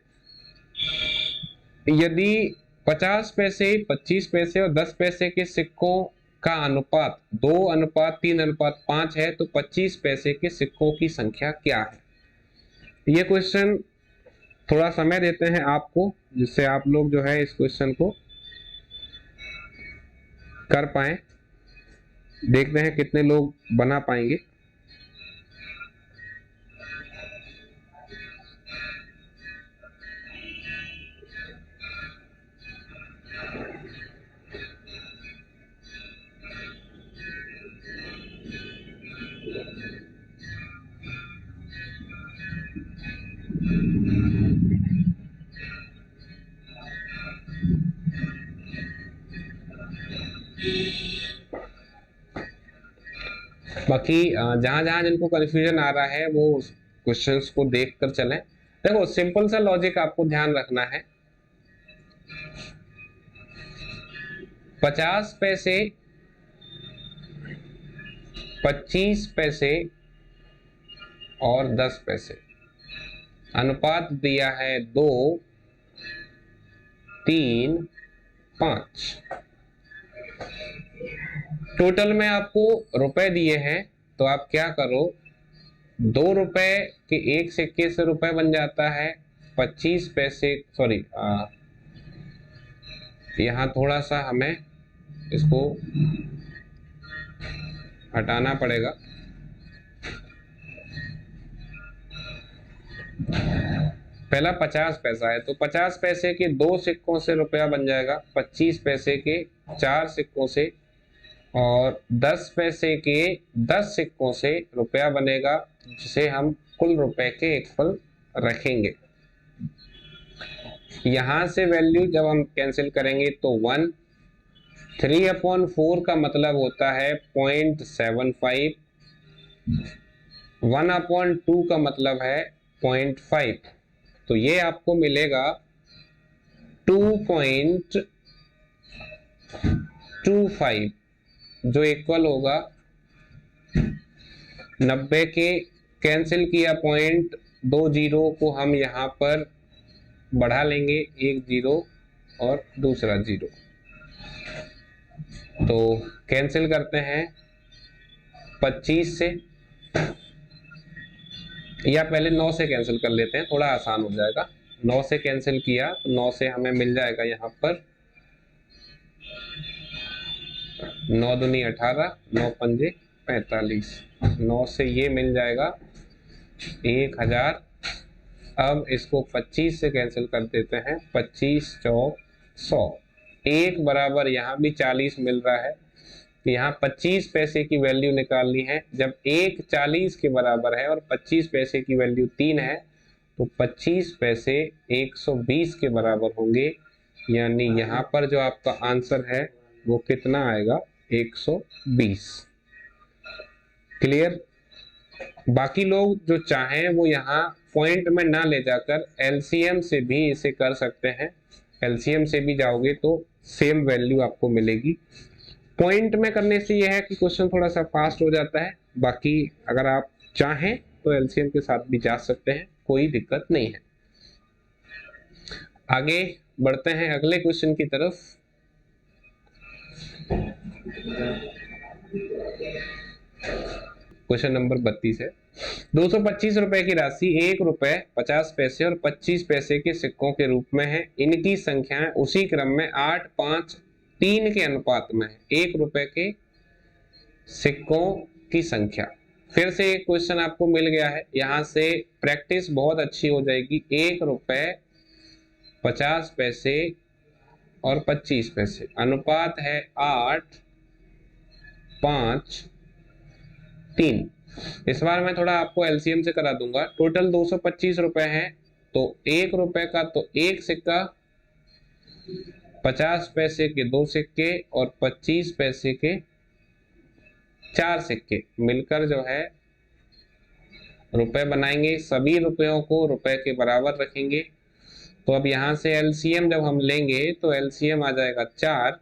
यदि 50 पैसे, 25 पैसे और 10 पैसे के सिक्कों का अनुपात 2:3:5 है, तो 25 पैसे के सिक्कों की संख्या क्या है? ये क्वेश्चन थोड़ा समय देते हैं आपको, जिससे आप लोग जो है इस क्वेश्चन को कर पाए। देखते हैं कितने लोग बना पाएंगे। बाकी जहां जहां जिनको कंफ्यूजन आ रहा है वो क्वेश्चंस को देख कर चलें। देखो, सिंपल सा लॉजिक आपको ध्यान रखना है। 50 पैसे, 25 पैसे और 10 पैसे, अनुपात दिया है 2:3:5। टोटल में आपको रुपए दिए हैं, तो आप क्या करो, 2 रुपए के एक सिक्के से रुपए बन जाता है। 25 पैसे, सॉरी, यहां थोड़ा सा हमें इसको हटाना पड़ेगा। पहला 50 पैसा है, तो 50 पैसे के 2 सिक्कों से रुपया बन जाएगा, 25 पैसे के 4 सिक्कों से, और 10 पैसे के 10 सिक्कों से रुपया बनेगा, जिसे हम कुल रुपए के एक फल रखेंगे। यहां से वैल्यू जब हम कैंसिल करेंगे तो 1, 3/4 का मतलब होता है 0.75, 1/2 का मतलब है 0.5, तो ये आपको मिलेगा 2.25, जो इक्वल होगा 90 के कैंसिल किया पॉइंट, 2 जीरो को हम यहाँ पर बढ़ा लेंगे, एक जीरो और दूसरा जीरो, तो कैंसिल करते हैं 25 से, या पहले 9 से कैंसिल कर लेते हैं, थोड़ा आसान हो जाएगा। 9 से कैंसिल किया तो 9 से हमें मिल जाएगा यहाँ पर 9 दूनी 18, 9 पंजे 45, 9 से ये मिल जाएगा 1000। अब इसको 25 से कैंसिल कर देते हैं, 25 चौक 100, एक बराबर यहाँ भी 40 मिल रहा है, तो यहाँ 25 पैसे की वैल्यू निकालनी है। जब 1 40 के बराबर है और 25 पैसे की वैल्यू 3 है, तो 25 पैसे 120 के बराबर होंगे, यानी यहाँ पर जो आपका आंसर है वो कितना आएगा, 120। क्लियर? बाकी लोग जो चाहें वो यहाँ पॉइंट में ना ले जाकर एलसीएम से भी इसे कर सकते हैं, एलसीएम से भी जाओगे तो सेम वैल्यू आपको मिलेगी। पॉइंट में करने से यह है कि क्वेश्चन थोड़ा सा फास्ट हो जाता है, बाकी अगर आप चाहें तो एलसीएम के साथ भी जा सकते हैं, कोई दिक्कत नहीं है। आगे बढ़ते हैं अगले क्वेश्चन की तरफ। क्वेश्चन नंबर 32 है, 225 रुपए की राशि 1 रुपए 50 पैसे और 25 पैसे के सिक्कों के रूप में है। इनकी संख्याएं उसी क्रम में 8, 5, 3 के अनुपात में है। 1 रुपए के सिक्कों की संख्या। फिर से एक क्वेश्चन आपको मिल गया है, यहां से प्रैक्टिस बहुत अच्छी हो जाएगी। 1 रुपए 50 पैसे और 25 पैसे, अनुपात है 8, 5, 3। इस बार मैं थोड़ा आपको एलसीएम से करा दूंगा। टोटल 225 रुपए हैं, तो 1 रुपए का तो 1 सिक्का, 50 पैसे के 2 सिक्के और 25 पैसे के 4 सिक्के मिलकर जो है रुपए बनाएंगे। सभी रुपयों को रुपए के बराबर रखेंगे। तो अब यहां से एलसीएम जब हम लेंगे तो एलसीएम आ जाएगा 4,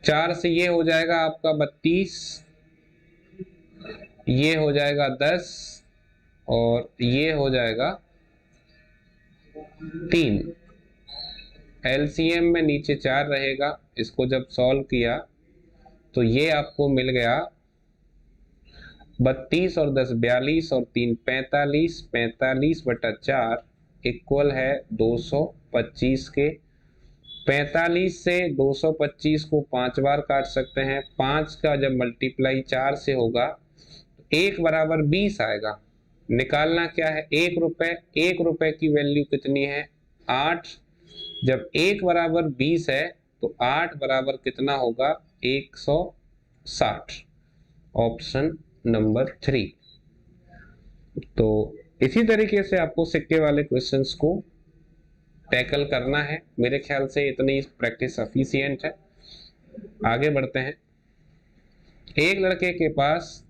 4 से ये हो जाएगा आपका 32, ये हो जाएगा 10 और ये हो जाएगा 3। एलसीएम में नीचे 4 रहेगा, इसको जब सॉल्व किया तो ये आपको मिल गया 32 और 10 42 और 3 45, 45 बटा 4 इक्वल है 225 के। 45 से 225 को 5 बार काट सकते हैं। 5 का जब मल्टीप्लाई 4 से होगा तो 1 बराबर 20 आएगा। निकालना क्या है, 1 रुपए, 1 रुपए की वैल्यू कितनी है, 8। जब 1 बराबर 20 है तो 8 बराबर कितना होगा, 160। Option number 3। तो इसी तरीके से आपको सिक्के वाले क्वेश्चंस को टैकल करना है। मेरे ख्याल से इतनी प्रैक्टिस सफिशिएंट है। आगे बढ़ते हैं। एक लड़के के पास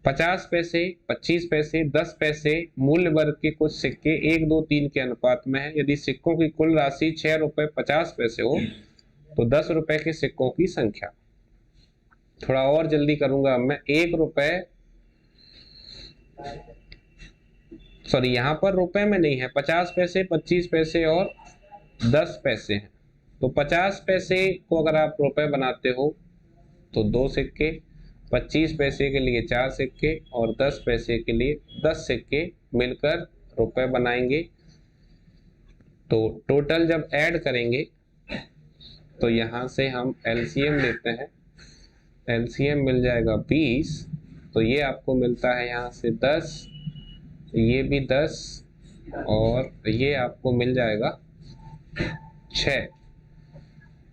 50 पैसे, 25 पैसे, 10 पैसे मूल्य वर्ग के कुछ सिक्के 1, 2, 3 के अनुपात में है। यदि सिक्कों की कुल राशि 6 रुपए 50 पैसे हो तो 10 रुपए के सिक्कों की संख्या। थोड़ा और जल्दी करूंगा मैं। 1 रुपए, सॉरी यहां पर रुपए में नहीं है, 50 पैसे, 25 पैसे और 10 पैसे हैं। तो 50 पैसे को अगर आप रुपए बनाते हो तो 2 सिक्के, 25 पैसे के लिए 4 सिक्के और 10 पैसे के लिए 10 सिक्के मिलकर रुपए बनाएंगे। तो टोटल जब ऐड करेंगे तो यहां से हम एलसीएम लेते हैं। एलसीएम मिल जाएगा 20, तो ये आपको मिलता है यहाँ से 10, ये भी 10 और ये आपको मिल जाएगा 6।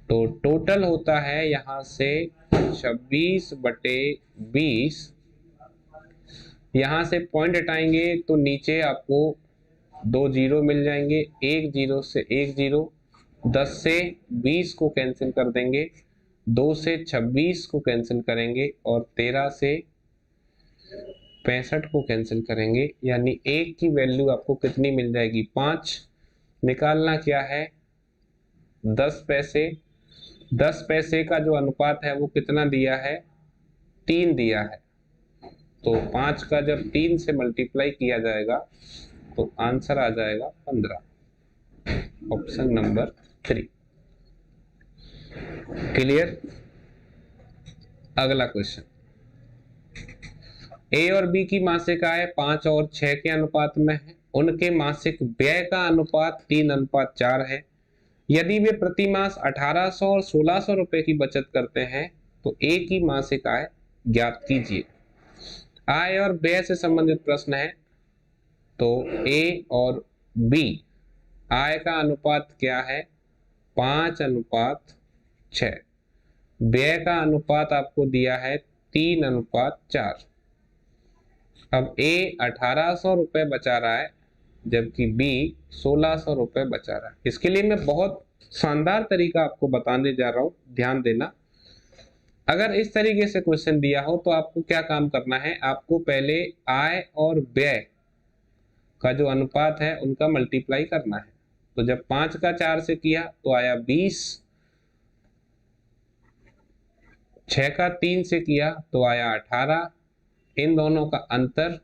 तो टोटल होता है यहां से 26/20। यहां से पॉइंट हटाएंगे तो नीचे आपको 2 जीरो मिल जाएंगे, एक जीरो से एक जीरो, 10 से 20 को कैंसिल कर देंगे, 2 से 26 को कैंसिल करेंगे और 13 से 65 को कैंसिल करेंगे, यानी एक की वैल्यू आपको कितनी मिल जाएगी? 5। निकालना क्या है? 10 पैसे। 10 पैसे का जो अनुपात है वो कितना दिया है? 3 दिया है। तो 5 का जब 3 से मल्टीप्लाई किया जाएगा तो आंसर आ जाएगा 15। Option number 3। क्लियर? अगला क्वेश्चन, ए और बी की मासिक आय 5 और 6 के अनुपात में है। उनके मासिक व्यय का अनुपात 3:4 है। यदि वे प्रति मास 1800 और 1600 रुपए की बचत करते हैं तो ए की मासिक आय ज्ञात कीजिए। आय और व्यय से संबंधित प्रश्न है। तो ए और बी, आय का अनुपात क्या है? 5:6। व्यय का अनुपात आपको दिया है 3:4। अब ए 1800 रुपए बचा रहा है जबकि बी 1600 रुपए बचा रहा है। इसके लिए मैं बहुत शानदार तरीका आपको बताने जा रहा हूं, ध्यान देना। अगर इस तरीके से क्वेश्चन दिया हो तो आपको क्या काम करना है? आपको पहले आय और व्यय का जो अनुपात है उनका मल्टीप्लाई करना है। तो जब 5 का 4 से किया तो आया 20, 6 का 3 से किया तो आया 18, इन दोनों का अंतर।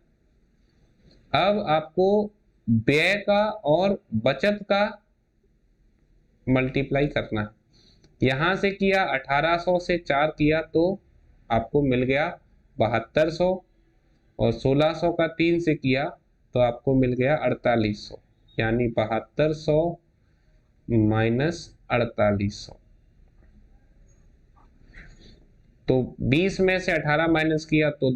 अब आपको व्यय का और बचत का मल्टीप्लाई करना है। यहां से किया 1800 से 4 किया तो आपको मिल गया 7200, और 1600 का 3 से किया तो आपको मिल गया 4800, यानी 7200 माइनस 4800। तो 20 में से 18 माइनस किया तो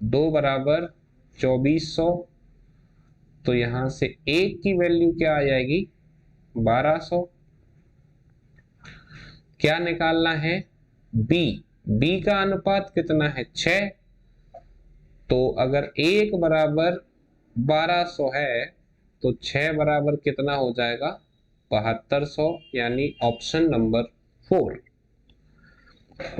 2 बराबर 2400। तो यहां से एक की वैल्यू क्या आ जाएगी? 1200। क्या निकालना है? बी का अनुपात कितना है? 6। तो अगर 1 बराबर 1200 है तो 6 बराबर कितना हो जाएगा? 7200, यानी ऑप्शन नंबर 4।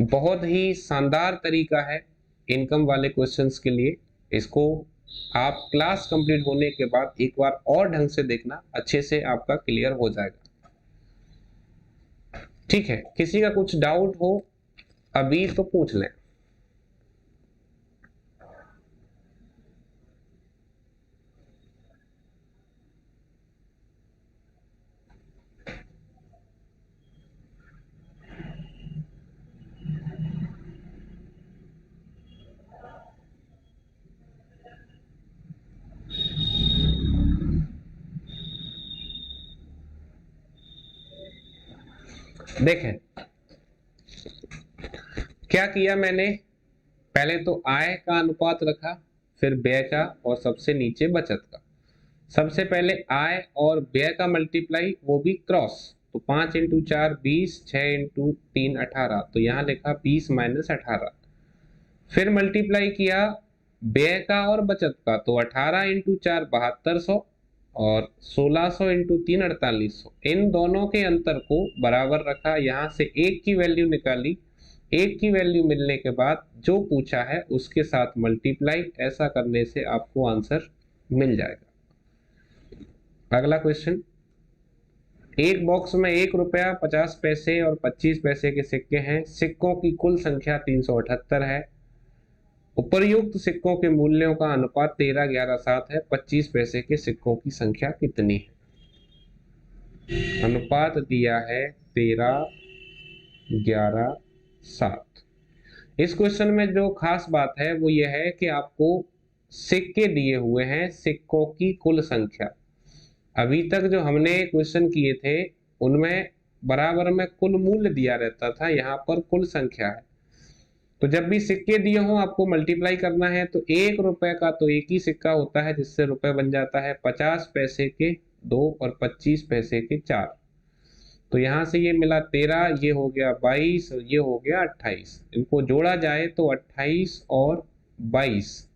बहुत ही शानदार तरीका है इनकम वाले क्वेश्चंस के लिए। इसको आप क्लास कंप्लीट होने के बाद एक बार और ढंग से देखना, अच्छे से आपका क्लियर हो जाएगा। ठीक है, किसी का कुछ डाउट हो अभी तो पूछ लें। देखें क्या किया मैंने, पहले तो आय का अनुपात रखा, फिर व्यय का, और सबसे नीचे बचत का। सबसे पहले आय और व्यय का मल्टीप्लाई, वो भी क्रॉस। तो 5 × 4 20, 6 × 3 18। तो यहां लिखा 20 माइनस 18। फिर मल्टीप्लाई किया व्यय का और बचत का, तो 18 × 4 7200 और 1600 × 3 4800। इन दोनों के अंतर को बराबर रखा, यहां से एक की वैल्यू निकाली। एक की वैल्यू मिलने के बाद जो पूछा है उसके साथ मल्टीप्लाई, ऐसा करने से आपको आंसर मिल जाएगा। अगला क्वेश्चन, एक बॉक्स में 1 रुपया 50 पैसे और 25 पैसे के सिक्के हैं। सिक्कों की कुल संख्या 378 है। उपर्युक्त सिक्कों के मूल्यों का अनुपात 13, 11, 7 है। 25 पैसे के सिक्कों की संख्या कितनी है? अनुपात दिया है 13, 11, 7। इस क्वेश्चन में जो खास बात है वो ये है कि आपको सिक्के दिए हुए हैं, सिक्कों की कुल संख्या। अभी तक जो हमने क्वेश्चन किए थे उनमें बराबर में कुल मूल्य दिया रहता था, यहाँ पर कुल संख्या है। तो जब भी सिक्के दिए हों आपको मल्टीप्लाई करना है, तो 1 रुपए का तो एक ही सिक्का होता है जिससे रुपए बन जाता है। 50 पैसे के 2 और 25 पैसे के 4। तो यहां से ये मिला 13, ये हो गया 22 और ये हो गया 28। इनको जोड़ा जाए तो 28 और 22,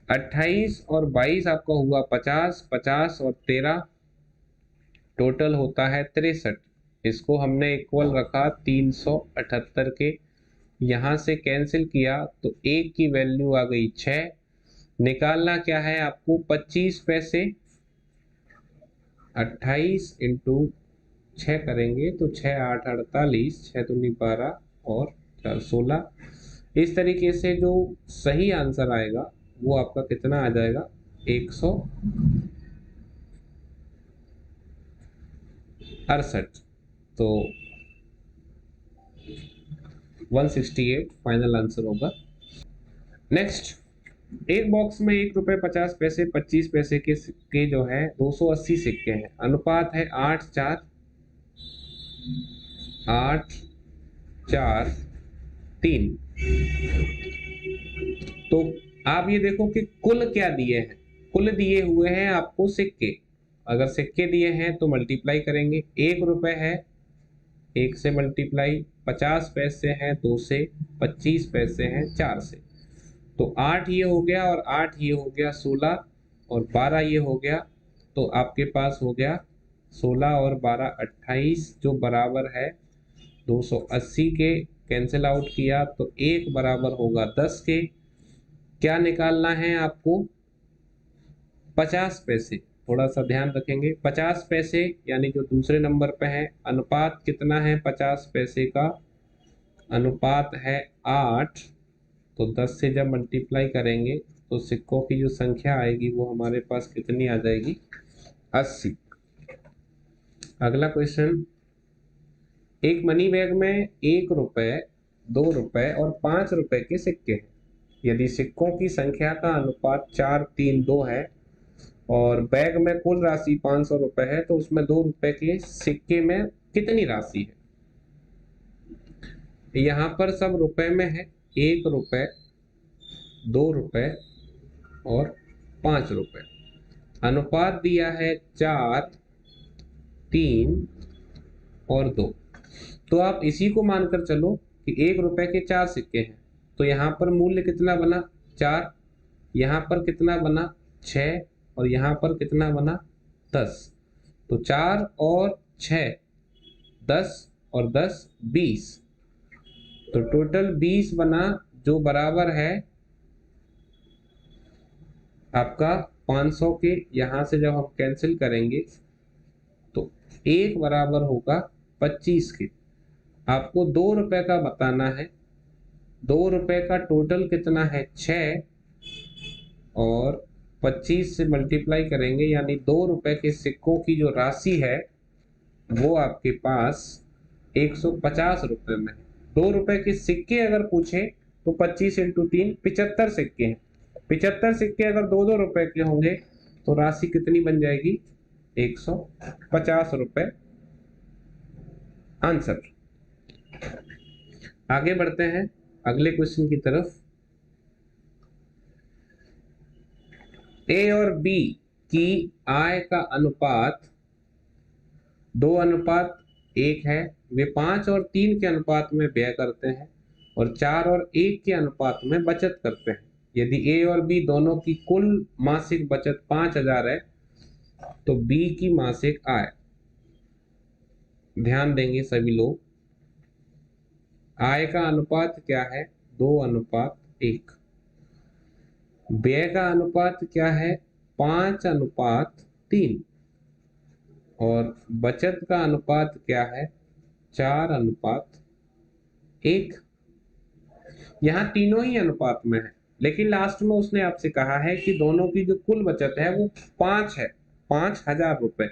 28 और 22 आपका हुआ 50, 50 और 13 टोटल होता है 63। इसको हमने इक्वल रखा 378 के। यहां से कैंसिल किया तो एक की वैल्यू आ गई 6। निकालना क्या है आपको, 25 पैसे। 28 इंटू 6 करेंगे तो 6 8 48, 6 दूनी 12 और 4 16। इस तरीके से जो सही आंसर आएगा वो आपका कितना आ जाएगा, 168। तो 168 फाइनल आंसर होगा। नेक्स्ट, एक बॉक्स में 1 रुपए 50 पैसे 25 पैसे के सिक्के जो है 280 सिक्के हैं। अनुपात है 8 4 3। तो आप ये देखो कि कुल क्या दिए हैं, कुल दिए हुए हैं आपको सिक्के। अगर सिक्के दिए हैं तो मल्टीप्लाई करेंगे। 1 रुपए है, 1 से मल्टीप्लाई, 50 पैसे हैं 2 से, 25 पैसे हैं 4 से। तो 8 ये हो गया और 8 ये हो गया 16 और 12 ये हो गया। तो आपके पास हो गया 16 और 12 28, जो बराबर है 280 के। कैंसिल आउट किया तो 1 बराबर होगा 10 के। क्या निकालना है आपको, 50 पैसे। थोड़ा सा ध्यान रखेंगे, 50 पैसे यानी जो दूसरे नंबर पे है। अनुपात कितना है 50 पैसे का, अनुपात है 8। तो 10 से जब मल्टीप्लाई करेंगे तो सिक्कों की जो संख्या आएगी वो हमारे पास कितनी आ जाएगी, 80। अगला क्वेश्चन, एक मनी बैग में 1 रुपए 2 रुपए और 5 रुपए के सिक्के हैं। यदि सिक्कों की संख्या का अनुपात 4 3 2 है और बैग में कुल राशि 500 रुपए है, तो उसमें 2 रुपए के सिक्के में कितनी राशि है। यहाँ पर सब रुपए में है। 1 रुपए 2 रुपए और 5 रुपए। अनुपात दिया है 4 3 और 2। तो आप इसी को मानकर चलो कि 1 रुपए के 4 सिक्के हैं। तो यहाँ पर मूल्य कितना बना, 4। यहाँ पर कितना बना, 6। और यहाँ पर कितना बना, 10। तो 4 और 6 10 और 10 20। तो टोटल 20 बना, जो बराबर है आपका 500 के। यहां से जब हम कैंसिल करेंगे तो 1 बराबर होगा 25 के। आपको 2 रुपए का बताना है। 2 रुपए का टोटल कितना है, 6 और 25 से मल्टीप्लाई करेंगे, यानी 2 रुपए के सिक्कों की जो राशि है वो आपके पास 150 रुपए में है। 2 रुपए के सिक्के अगर पूछे तो 25 इंटू 3 75 सिक्के हैं। 75 सिक्के अगर 2 रुपए के होंगे तो राशि कितनी बन जाएगी, 150 रुपए आंसर। आगे बढ़ते हैं अगले क्वेश्चन की तरफ। ए और बी की आय का अनुपात 2:1 है। वे 5 और 3 के अनुपात में व्यय करते हैं और 4 और 1 के अनुपात में बचत करते हैं। यदि ए और बी दोनों की कुल मासिक बचत 5000 है तो बी की मासिक आय, ध्यान देंगे सभी लोग, आय का अनुपात क्या है, 2:1। व्यय का अनुपात क्या है, 5:3। और बचत का अनुपात क्या है, 4:1। यहां तीनों ही अनुपात में है, लेकिन लास्ट में उसने आपसे कहा है कि दोनों की जो कुल बचत है वो 5 है, 5000 रुपए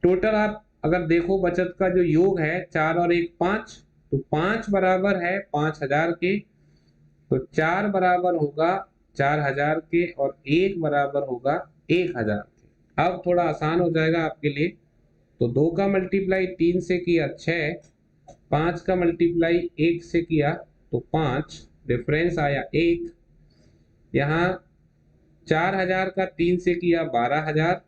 टोटल। आप अगर देखो बचत का जो योग है 4 और 1 5, तो 5 बराबर है 5000 के, तो 4 बराबर होगा 4000 के और 1 बराबर होगा 1000 के। अब थोड़ा आसान हो जाएगा आपके लिए। तो 2 का मल्टीप्लाई 3 से किया 6, 5 का मल्टीप्लाई 1 से किया तो 5, डिफरेंस आया 1। यहाँ 4000 का 3 से किया 12000,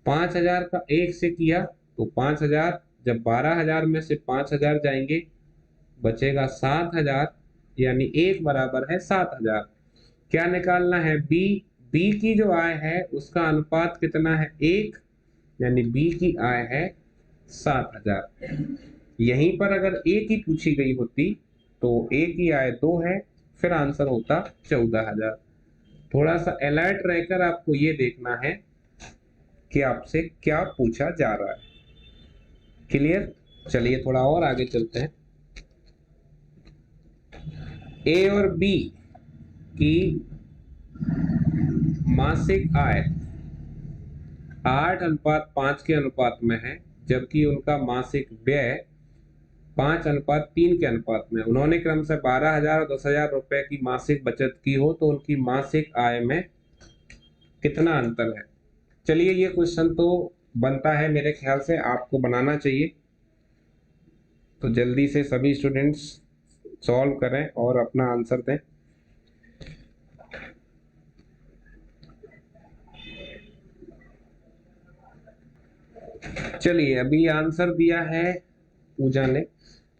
5000 का 1 से किया तो 5000, जब 12000 में से 5000 जाएंगे बचेगा 7000, यानी 1 बराबर है 7000। क्या निकालना है? बी। बी की जो आय है उसका अनुपात कितना है? 1, यानी बी की आय है 7000। यहीं पर अगर ए की पूछी गई होती तो ए की आय 2 है, फिर आंसर होता 14000। थोड़ा सा अलर्ट रहकर आपको ये देखना है कि आपसे क्या पूछा जा रहा है। क्लियर? चलिए थोड़ा और आगे चलते हैं। ए और बी की मासिक आय 8:5 के अनुपात में है, जबकि उनका मासिक व्यय 5:3 के अनुपात में। उन्होंने क्रमशः 12000 और 10000 रुपए की मासिक बचत की हो तो उनकी मासिक आय में कितना अंतर है? चलिए ये क्वेश्चन तो बनता है, मेरे ख्याल से आपको बनाना चाहिए, तो जल्दी से सभी स्टूडेंट्स सॉल्व करें और अपना आंसर दें। चलिए अभी आंसर दिया है पूजा ने।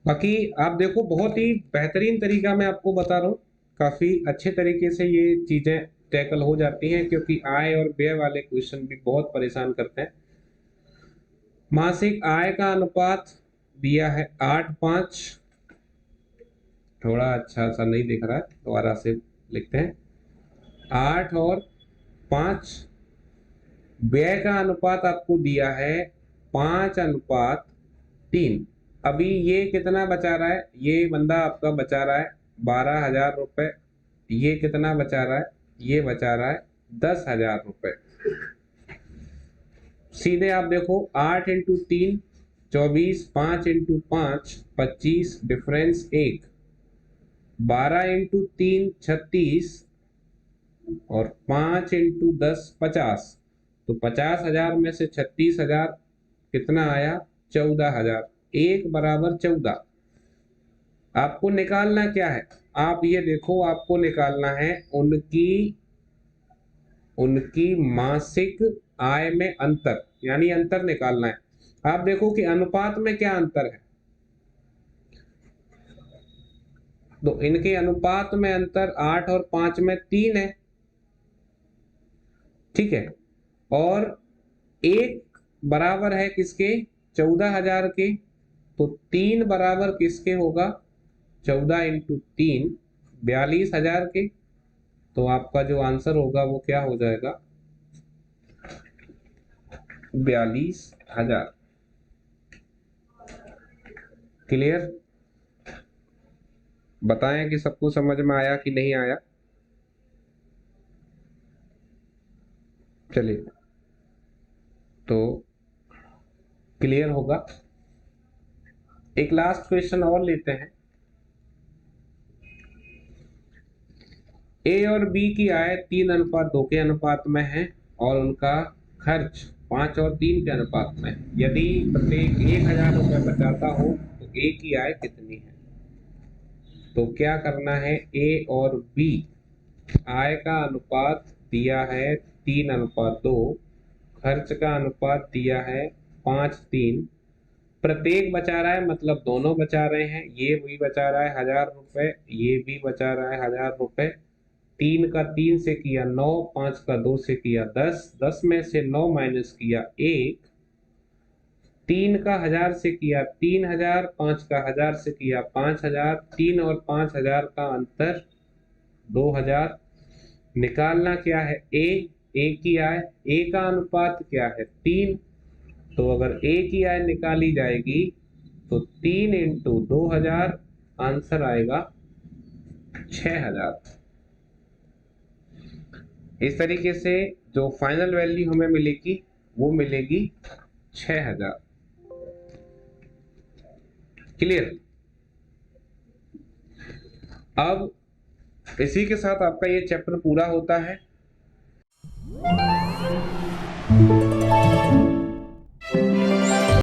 बाकी आप देखो बहुत ही बेहतरीन तरीका मैं आपको बता रहा हूँ, काफी अच्छे तरीके से ये चीजें टैकल हो जाती हैं, क्योंकि आय और व्यय वाले क्वेश्चन भी बहुत परेशान करते हैं। मासिक आय का अनुपात दिया है 8:5, थोड़ा अच्छा सा नहीं दिख रहा है, दोबारा से लिखते हैं 8 और 5। व्यय का अनुपात आपको दिया है 5:3। अभी ये कितना बचा रहा है? ये बंदा आपका बचा रहा है 12000 रुपए। ये कितना बचा रहा है? ये बचा रहा है 10000 रुपए। सीधे आप देखो 8 × 3 24, 5 × 5 25, डिफरेंस 1, 12 × 3 36 और 5 × 10 50। तो 50000 में से 36000 कितना आया? 14000। 1 बराबर 14। आपको निकालना क्या है? आप ये देखो, आपको निकालना है उनकी मासिक आय में अंतर, यानी अंतर निकालना है। आप देखो कि अनुपात में क्या अंतर है, तो इनके अनुपात में अंतर 8 और 5 में 3 है, ठीक है। और 1 बराबर है किसके? 14000 के। तो 3 बराबर किसके होगा? 14 × 3 42000 के। तो आपका जो आंसर होगा वो क्या हो जाएगा? 42000। क्लियर? बताएं कि सबको समझ में आया कि नहीं आया। चलिए तो क्लियर होगा। एक लास्ट क्वेश्चन और लेते हैं। ए और बी की आय 3:2 के अनुपात में है और उनका खर्च 5 और 3 के अनुपात में है। यदि प्रत्येक 1000 रुपये बचाता हो तो ए की आय कितनी है? तो क्या करना है? ए और बी आय का अनुपात दिया है 3:2, खर्च का अनुपात दिया है 5:3। प्रत्येक बचा रहा है मतलब दोनों बचा रहे हैं। ये भी बचा रहा है 1000 रुपए, ये भी बचा रहा है 1000 रुपए। 3 का 3 से किया 9, 5 का 2 से किया 10, 10 में से 9 माइनस किया 1, 3 का 1000 से किया 3000, 5 का 1000 से किया 5000, 3 और 5000 का अंतर 2000। निकालना क्या है? ए की आय। ए का अनुपात क्या है? 3। तो अगर ए की आय निकाली जाएगी तो 3 × 2000, आंसर आएगा 6000। इस तरीके से जो फाइनल वैल्यू हमें मिलेगी वो मिलेगी 6000। क्लियर? अब इसी के साथ आपका ये चैप्टर पूरा होता है।